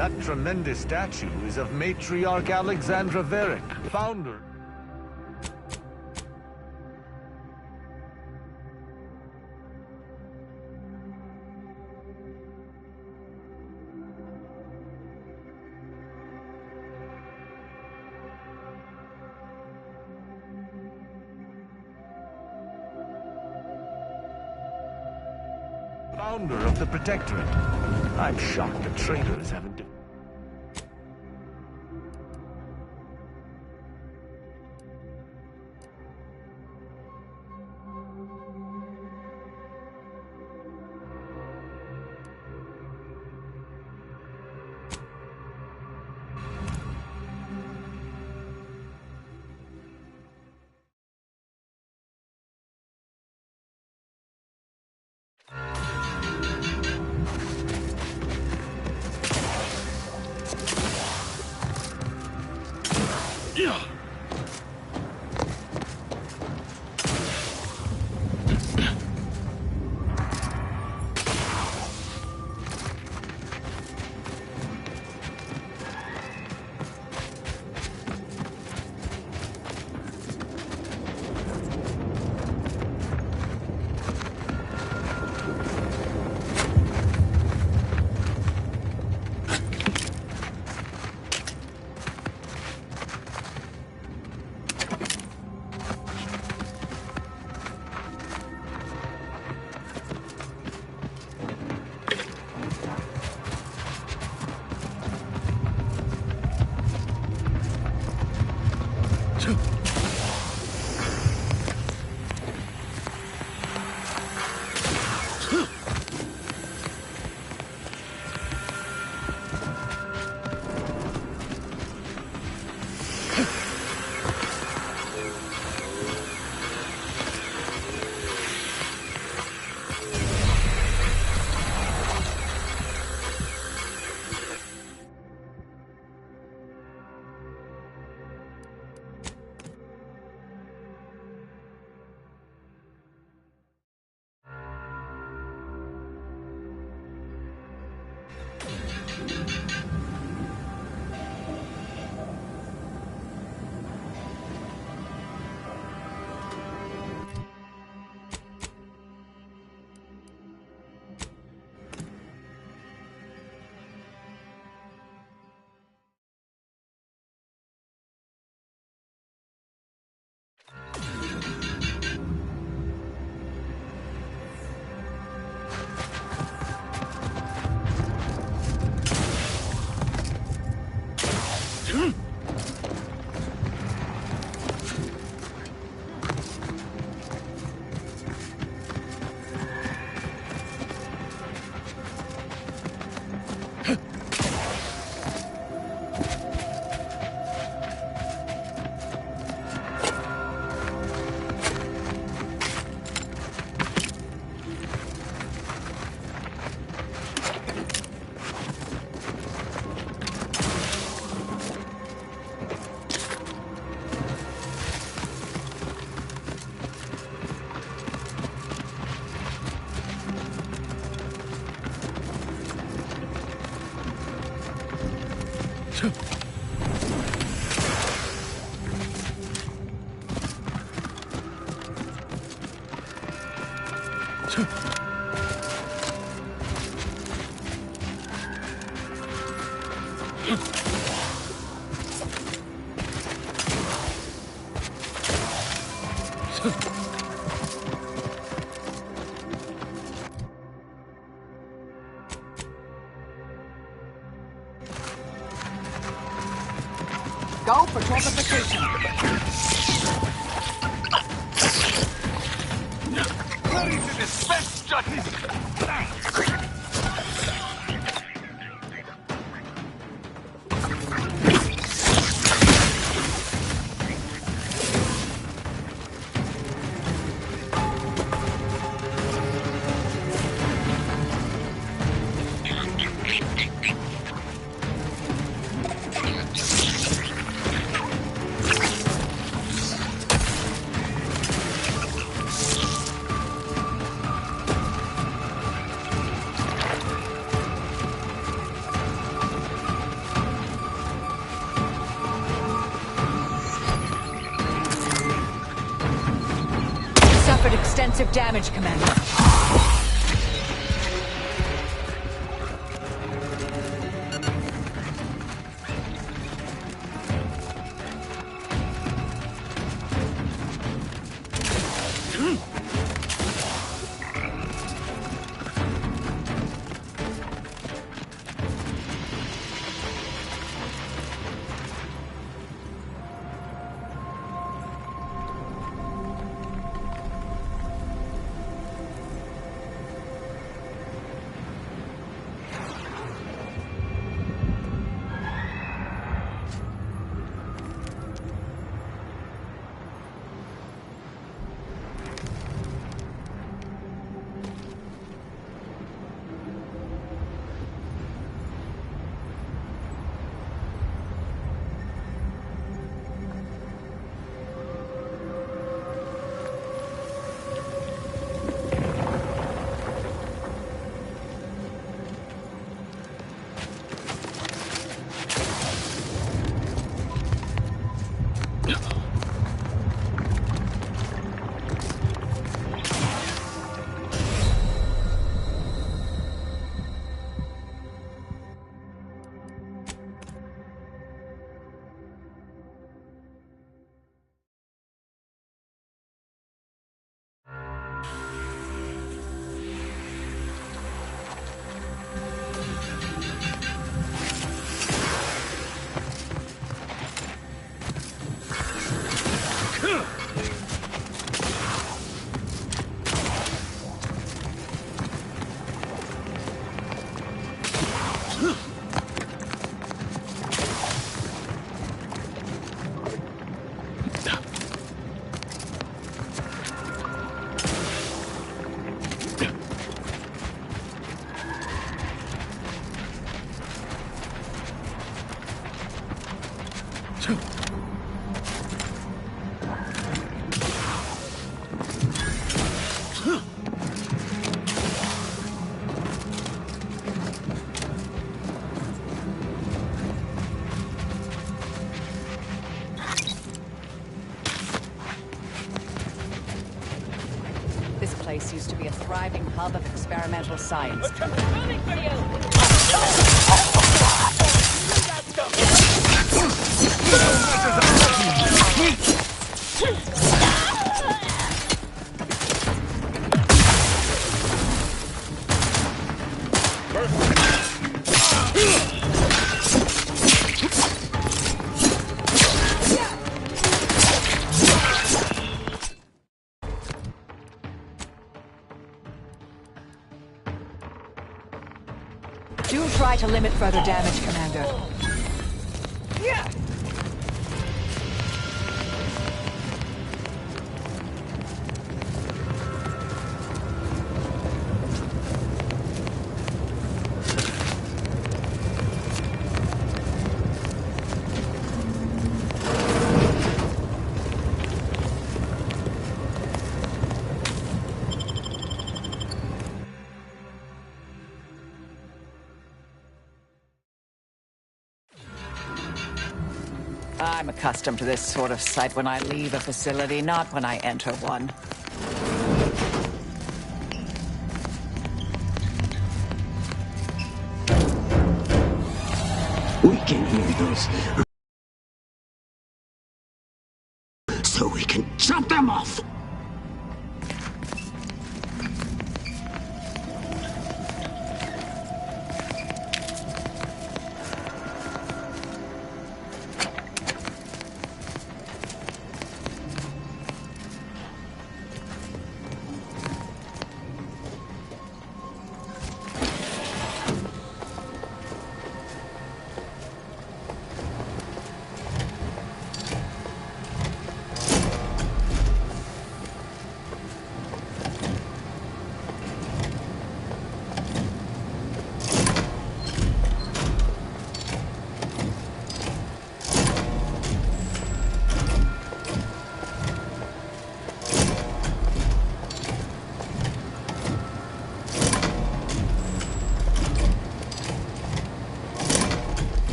That tremendous statue is of Matriarch Alexandra Varick, founder. Founder of the Protectorate. I'm shocked the traitors haven't... Go for transportation. Ready to dispense justice! Suffered extensive damage, Commander. This place used to be a thriving hub of experimental science. Coming for you! Do try to limit further damage, Commander. I'm accustomed to this sort of sight when I leave a facility, not when I enter one. We can hear those, so we can chop them off.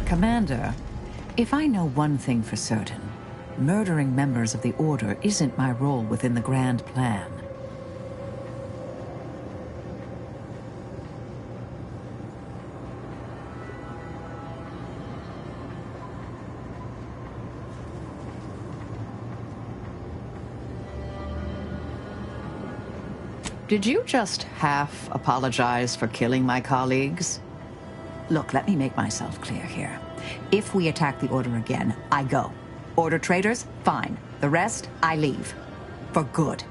Commander, if I know one thing for certain, murdering members of the Order isn't my role within the grand plan. Did you just half apologize for killing my colleagues? Look, let me make myself clear here. If we attack the Order again, I go. Order traitors? Fine. The rest, I leave. For good.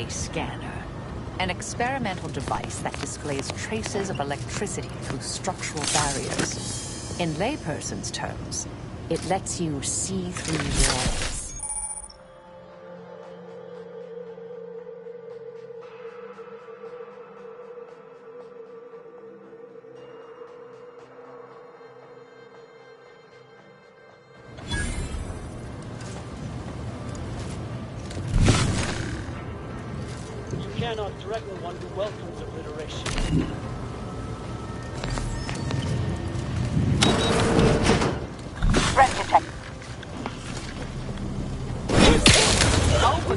Scanner, an experimental device that displays traces of electricity through structural barriers. In layperson's terms, it lets you see through walls. Cannot threaten one who welcomes obliteration. Threat detected. Go for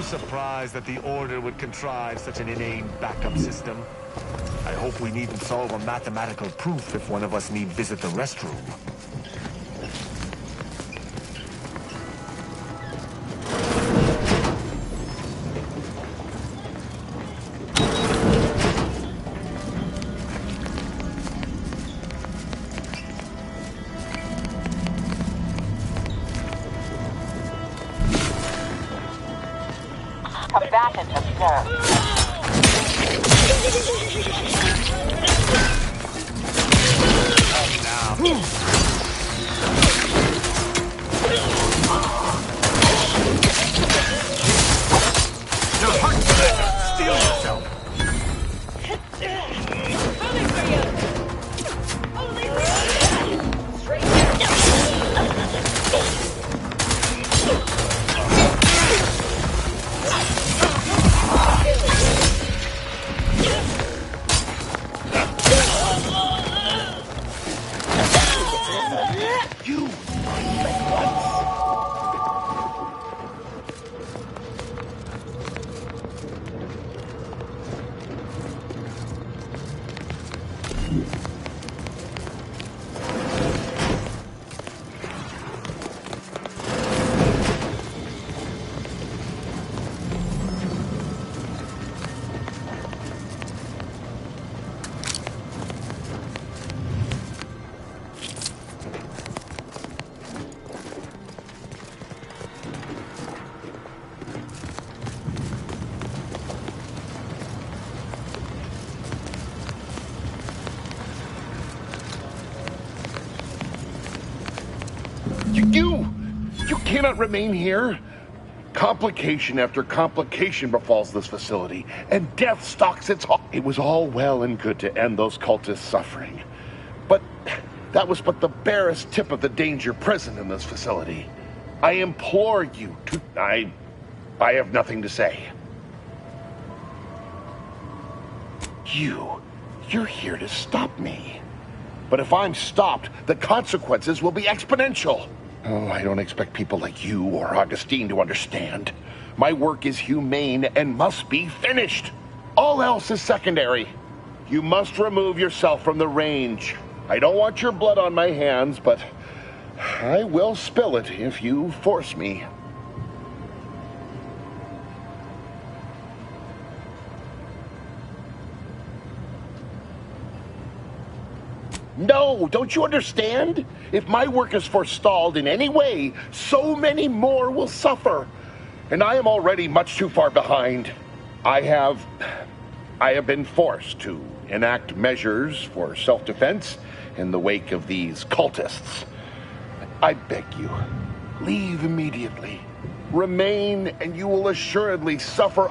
Surprised that the Order would contrive such an inane backup system. I hope we needn't solve a mathematical proof if one of us need visit the restroom. Combatants observed. Your heart connection! Steel yourself! Coming for you! Only straight You cannot remain here. Complication after complication befalls this facility, and death stalks its hall. It was all well and good to end those cultists' suffering, but that was but the barest tip of the danger present in this facility. I implore you to... I have nothing to say. You're here to stop me. But if I'm stopped, the consequences will be exponential. Oh, I don't expect people like you or Augustine to understand. My work is humane and must be finished. All else is secondary. You must remove yourself from the range. I don't want your blood on my hands, but I will spill it if you force me. No, don't you understand? If my work is forestalled in any way, so many more will suffer. And I am already much too far behind. I have been forced to enact measures for self-defense in the wake of these cultists. I beg you, leave immediately. Remain, and you will assuredly suffer.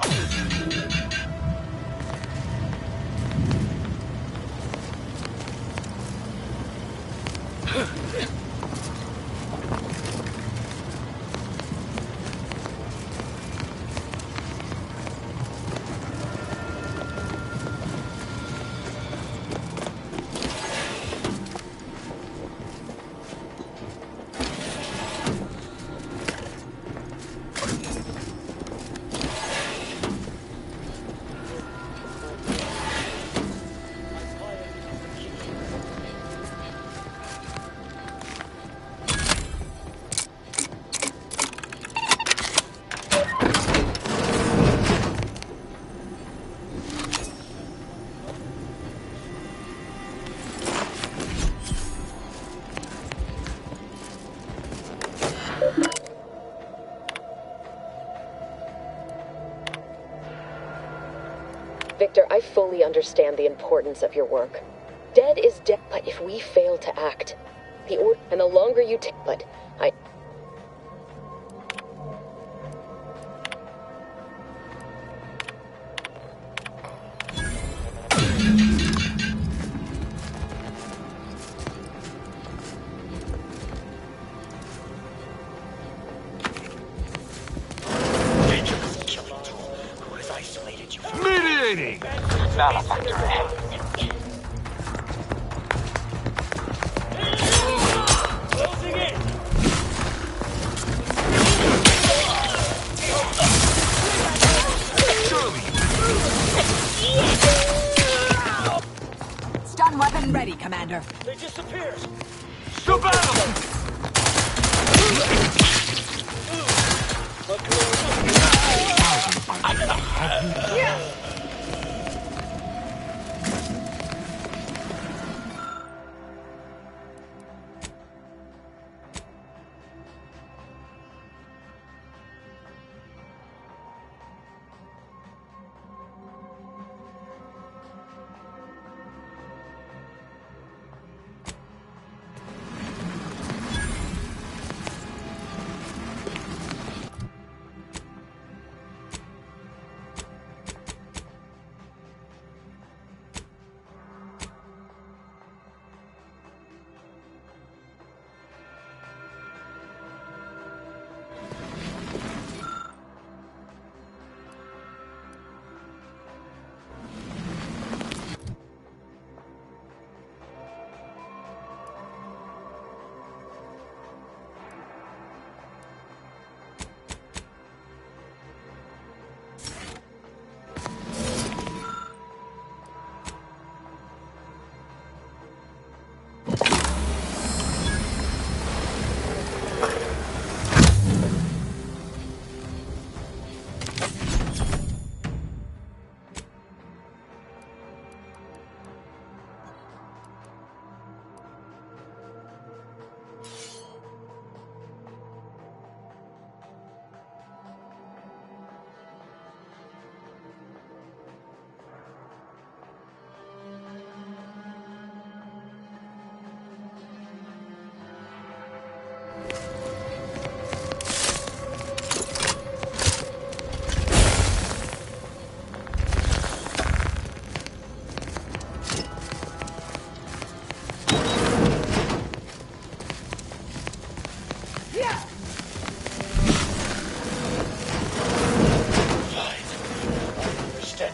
Victor, I fully understand the importance of your work. Dead is dead, but if we fail to act, the order, and the longer you take, but I... Mediating! Malefactor ahead. Closing in! Stun weapon ready, Commander. They disappeared! To battle!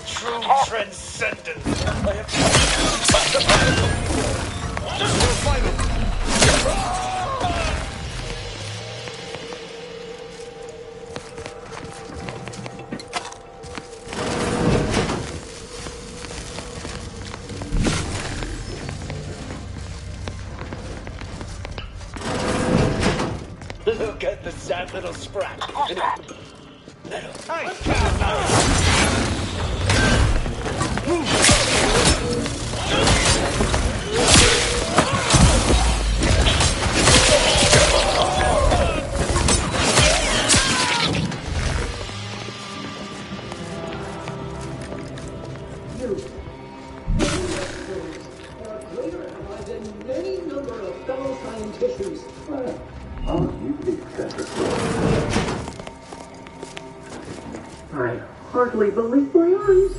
True transcendence. I have touched the battle. Just to fight it. Look at the sad little sprat. I hardly believe my eyes.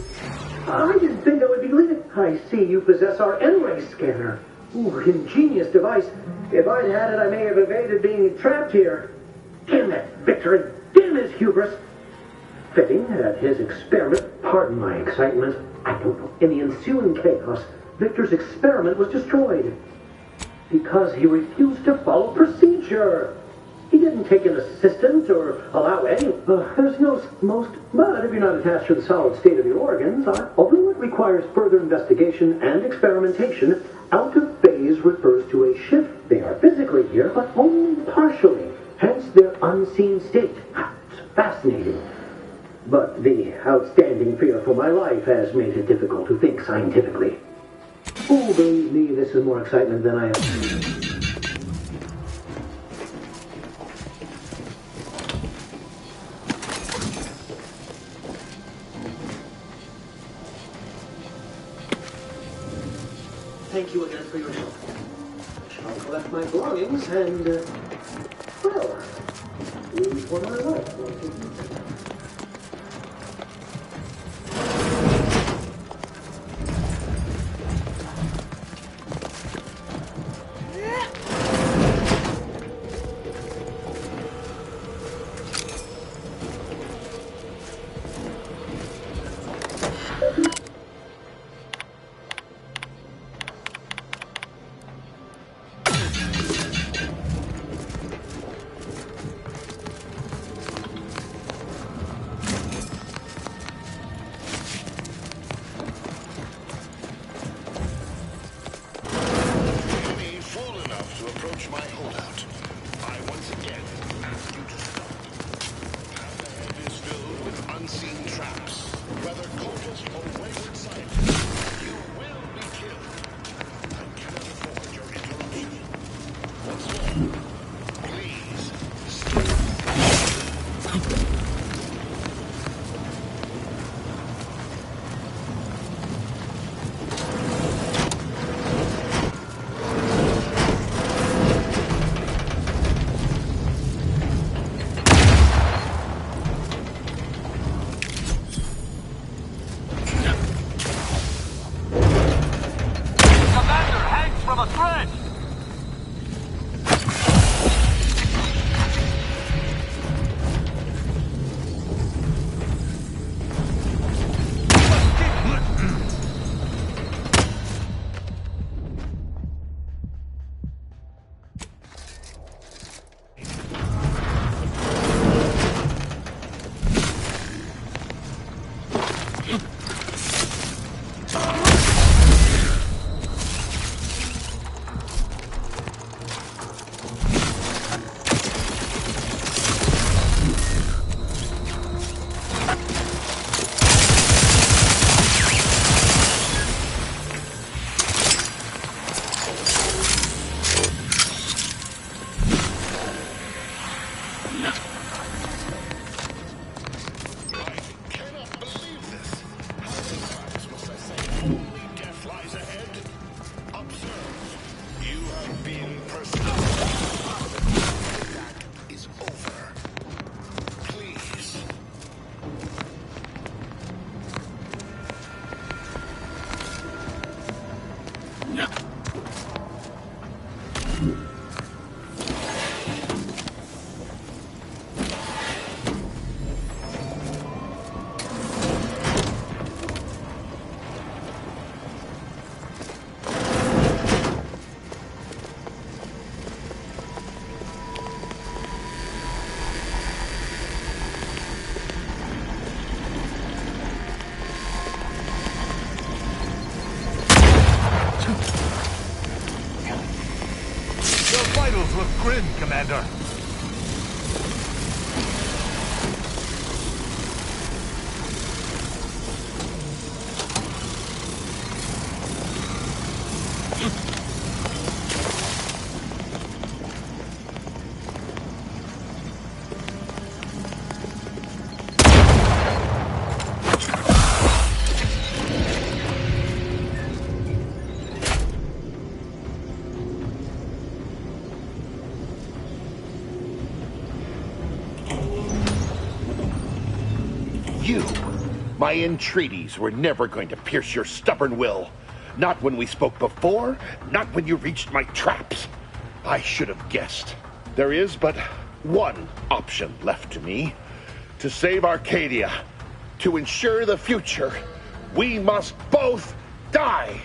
I didn't think I would be leaving. I see you possess our N-ray scanner. Ooh, ingenious device. If I'd had it, I may have evaded being trapped here. Damn that Victor, and damn his hubris. Fitting that his experiment, pardon my excitement, I don't know. In the ensuing chaos, Victor's experiment was destroyed. Because he refused to follow procedure. He didn't take an assistant or allow any... there's no most... But if you're not attached to the solid state of your organs, although it requires further investigation and experimentation, out of phase refers to a shift. They are physically here, but only partially. Hence their unseen state. It's fascinating. But the outstanding fear for my life has made it difficult to think scientifically. Oh, believe me, this is more excitement than I have. Thank you again for your help. I shall collect my belongings and, well, leave for my life. Look grim, Commander. My entreaties were never going to pierce your stubborn will. Not when we spoke before, not when you reached my traps. I should have guessed. There is but one option left to me. To save Arcadia, to ensure the future, we must both die!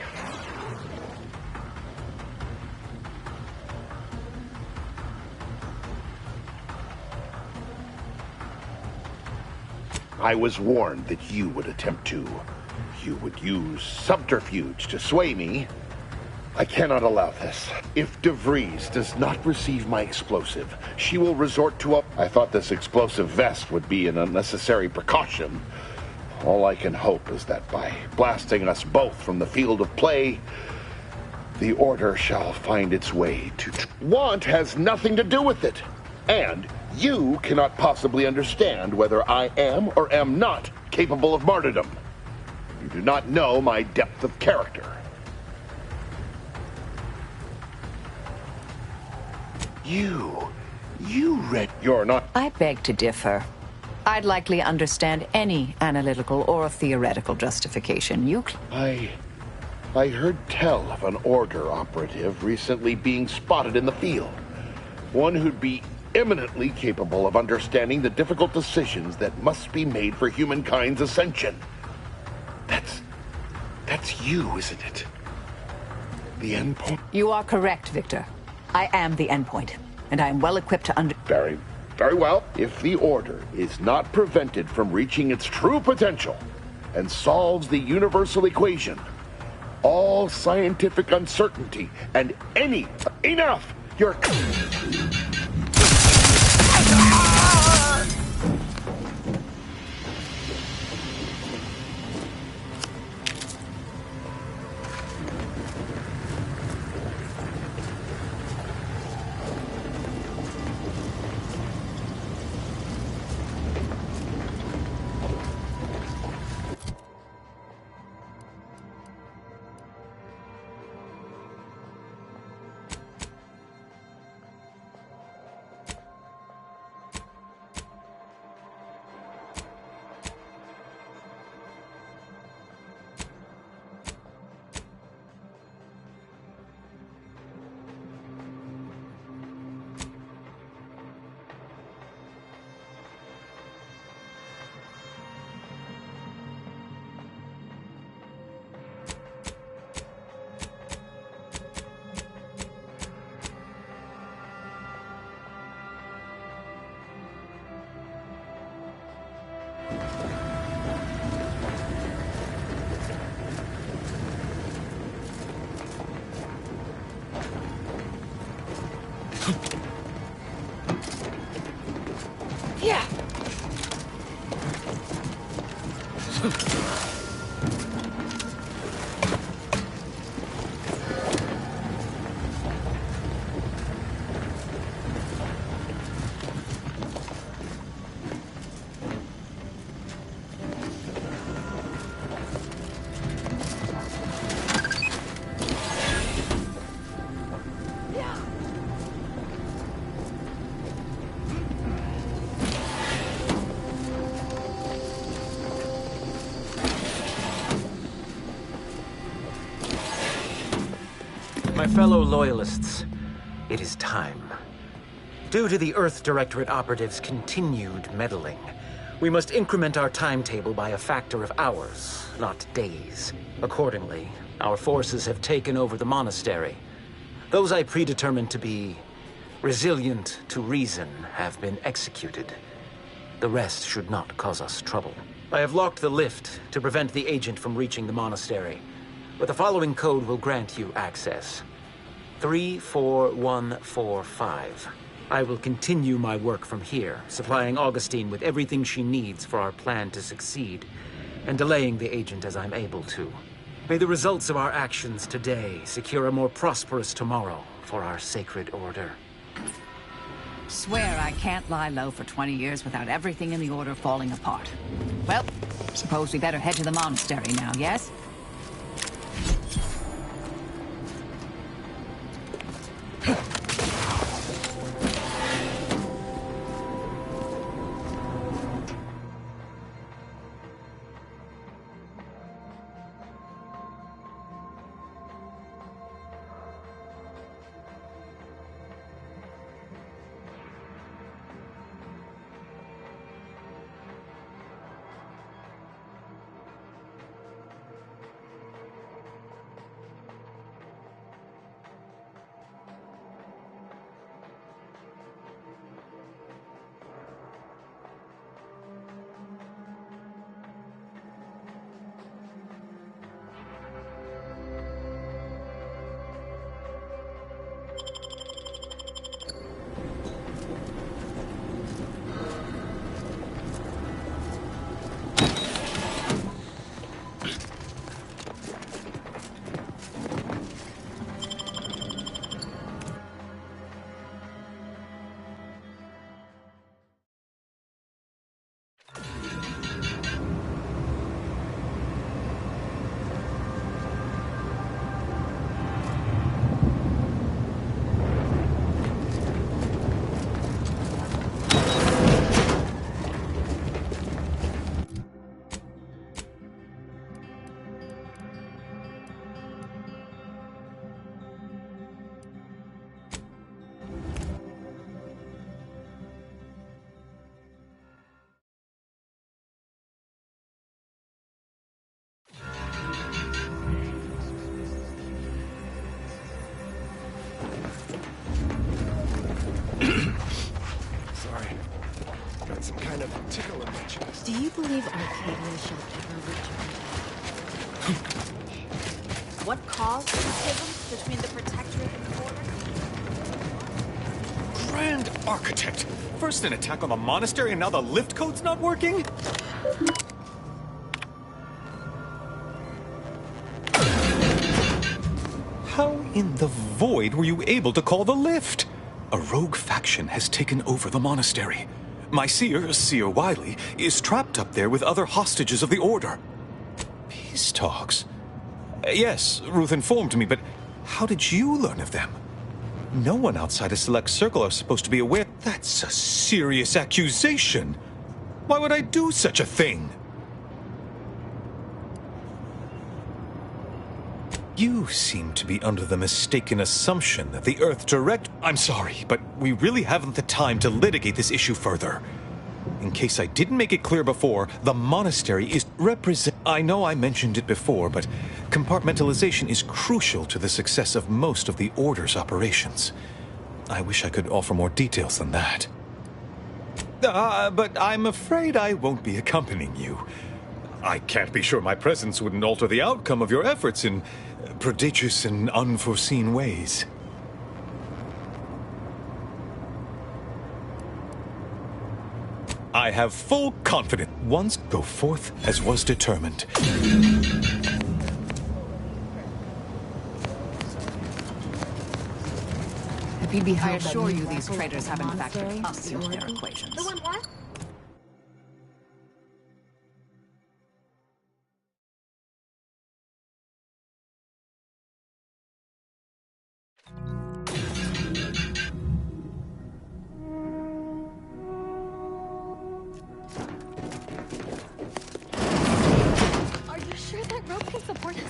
I was warned that you would attempt to. You would use subterfuge to sway me. I cannot allow this. If DeVries does not receive my explosive, she will resort to a... I thought this explosive vest would be an unnecessary precaution. All I can hope is that by blasting us both from the field of play, the Order shall find its way to... Want has nothing to do with it. And you cannot possibly understand whether I am or am not capable of martyrdom. You do not know my depth of character. You read... You're not... I beg to differ. I'd likely understand any analytical or theoretical justification. I heard tell of an Order operative recently being spotted in the field. One who'd be eminently capable of understanding the difficult decisions that must be made for humankind's ascension. That's you, isn't it? The endpoint? You are correct, Victor. I am the endpoint, and I am well equipped to Very well. If the Order is not prevented from reaching its true potential and solves the universal equation, all scientific uncertainty and any... Enough! You're... Yeah. My fellow Loyalists, it is time. Due to the Earth Directorate operatives' continued meddling, we must increment our timetable by a factor of hours, not days. Accordingly, our forces have taken over the monastery. Those I predetermined to be resilient to reason have been executed. The rest should not cause us trouble. I have locked the lift to prevent the agent from reaching the monastery, but the following code will grant you access. 34145. I will continue my work from here, supplying Augustine with everything she needs for our plan to succeed, and delaying the agent as I'm able to. May the results of our actions today secure a more prosperous tomorrow for our sacred order. Swear I can't lie low for 20 years without everything in the Order falling apart. Well, suppose we better head to the monastery now, yes? Sorry. Got some kind of tickle in my chest. Do you believe Arcadia shall ever return? What caused the schism between the Protectorate and the Order? Grand Architect! First an attack on the monastery, and now the lift code's not working? How in the void were you able to call the lift? A rogue faction has taken over the monastery. My seer, Seer Wiley, is trapped up there with other hostages of the Order. Peace talks? Yes, Ruth informed me, but how did you learn of them? No one outside a select circle are supposed to be aware. That's a serious accusation. Why would I do such a thing? You seem to be under the mistaken assumption that the Earth Direct... I'm sorry, but we really haven't the time to litigate this issue further. In case I didn't make it clear before, the monastery is I know I mentioned it before, but compartmentalization is crucial to the success of most of the Order's operations. I wish I could offer more details than that. But I'm afraid I won't be accompanying you. I can't be sure my presence wouldn't alter the outcome of your efforts in prodigious and unforeseen ways. I have full confidence. Once go forth as was determined. If you'd be I assure you these traitors haven't factored us into their equations. What? Are you sure that rope can support us?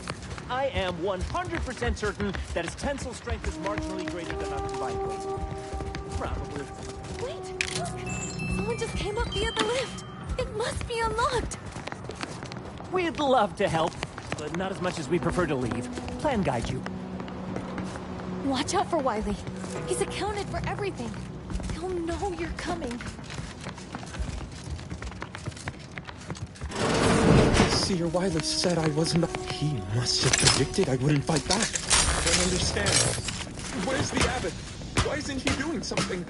I am 100% certain that its tensile strength is marginally greater than our combined weight. Probably. Wait, look! Someone just came up via the lift. It must be unlocked. We'd love to help, but not as much as we prefer to leave. Plan guide you. Watch out for Wiley. He's accounted for everything. He'll know you're coming. Seer Wiley said I wasn't. He must have predicted I wouldn't fight back. I don't understand. Where's the abbot? Why isn't he doing something?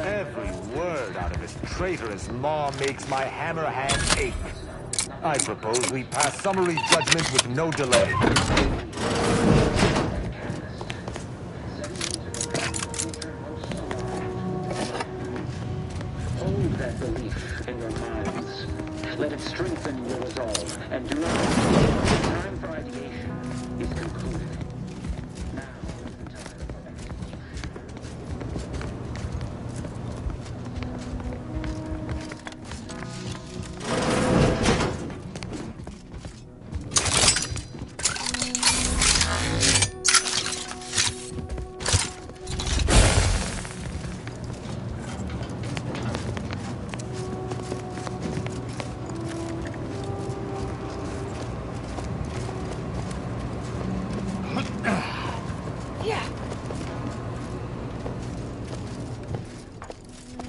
Every word out of his traitorous maw makes my hammer hand ache. I propose we pass summary judgment with no delay. Hold that belief in your minds. Let it strengthen your resolve, and do not the time for ideation is concluded. Now is the time for execution.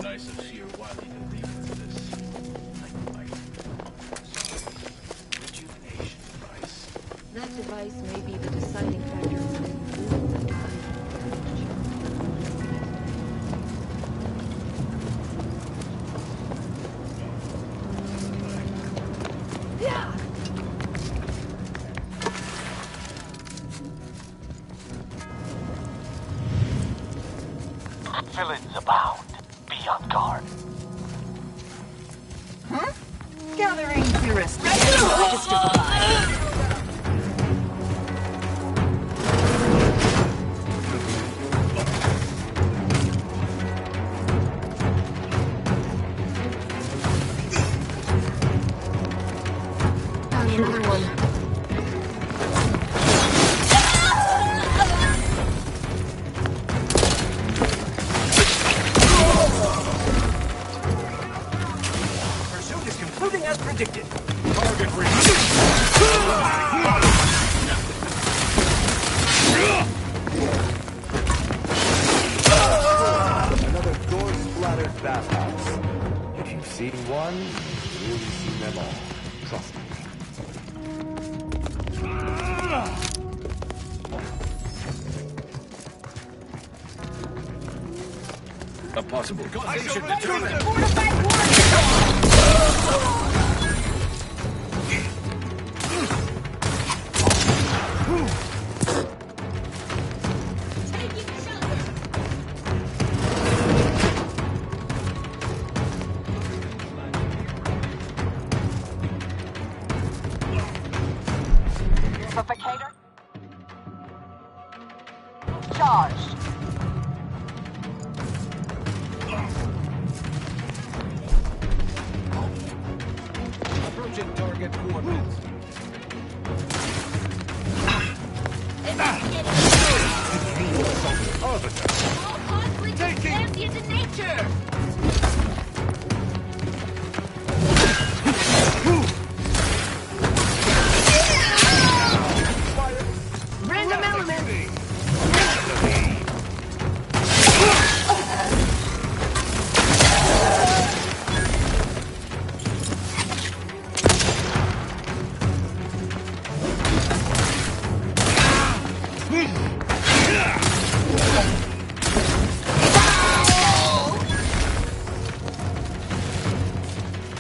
Nice of Seer Wiley to leave it to this. Rejuvenation device. That device may be the deciding factor in yeah! Villains abound. Be on guard. Huh? Gathering theorists. Justified. Another one. Pursuit is concluding as predicted. Target reached. Another gore-splattered bathhouse. If you've seen one, you've really seen them all. Trust me. A possible causation determined. Suffocator. Charged. Approaching target coordinates. All conflict is transient in nature. Random element.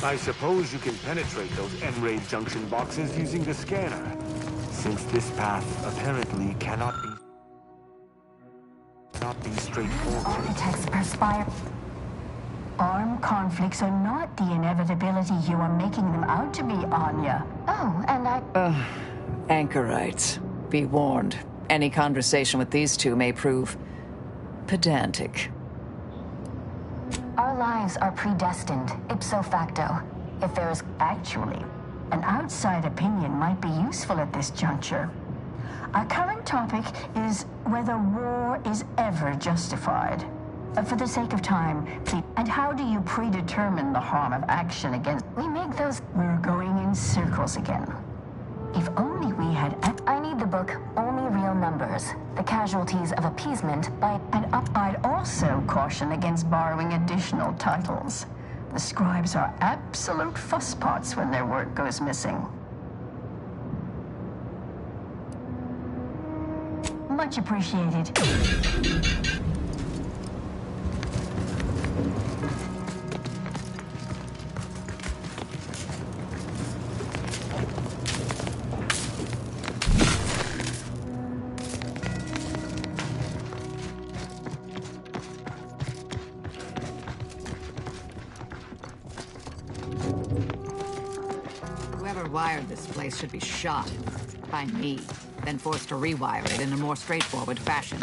I suppose you can penetrate those M-Raid junction boxes using the scanner. Since this path apparently cannot be straightforward. Architects perspire. Armed conflicts are not the inevitability you are making them out to be, Anya. Oh, and Anchorites. Be warned. Any conversation with these two may prove pedantic. Our lives are predestined, ipso facto. If there is actually, an outside opinion might be useful at this juncture. Our current topic is whether war is ever justified. For the sake of time, please. And how do you predetermine the harm of action against? We make those. We're going in circles again. If only we had. I need the book Only Real Numbers: The Casualties of Appeasement by. And I'd also caution against borrowing additional titles. The scribes are absolute fusspots when their work goes missing. Much appreciated. Whoever wired this place should be shot. By me. Then forced to rewire it in a more straightforward fashion.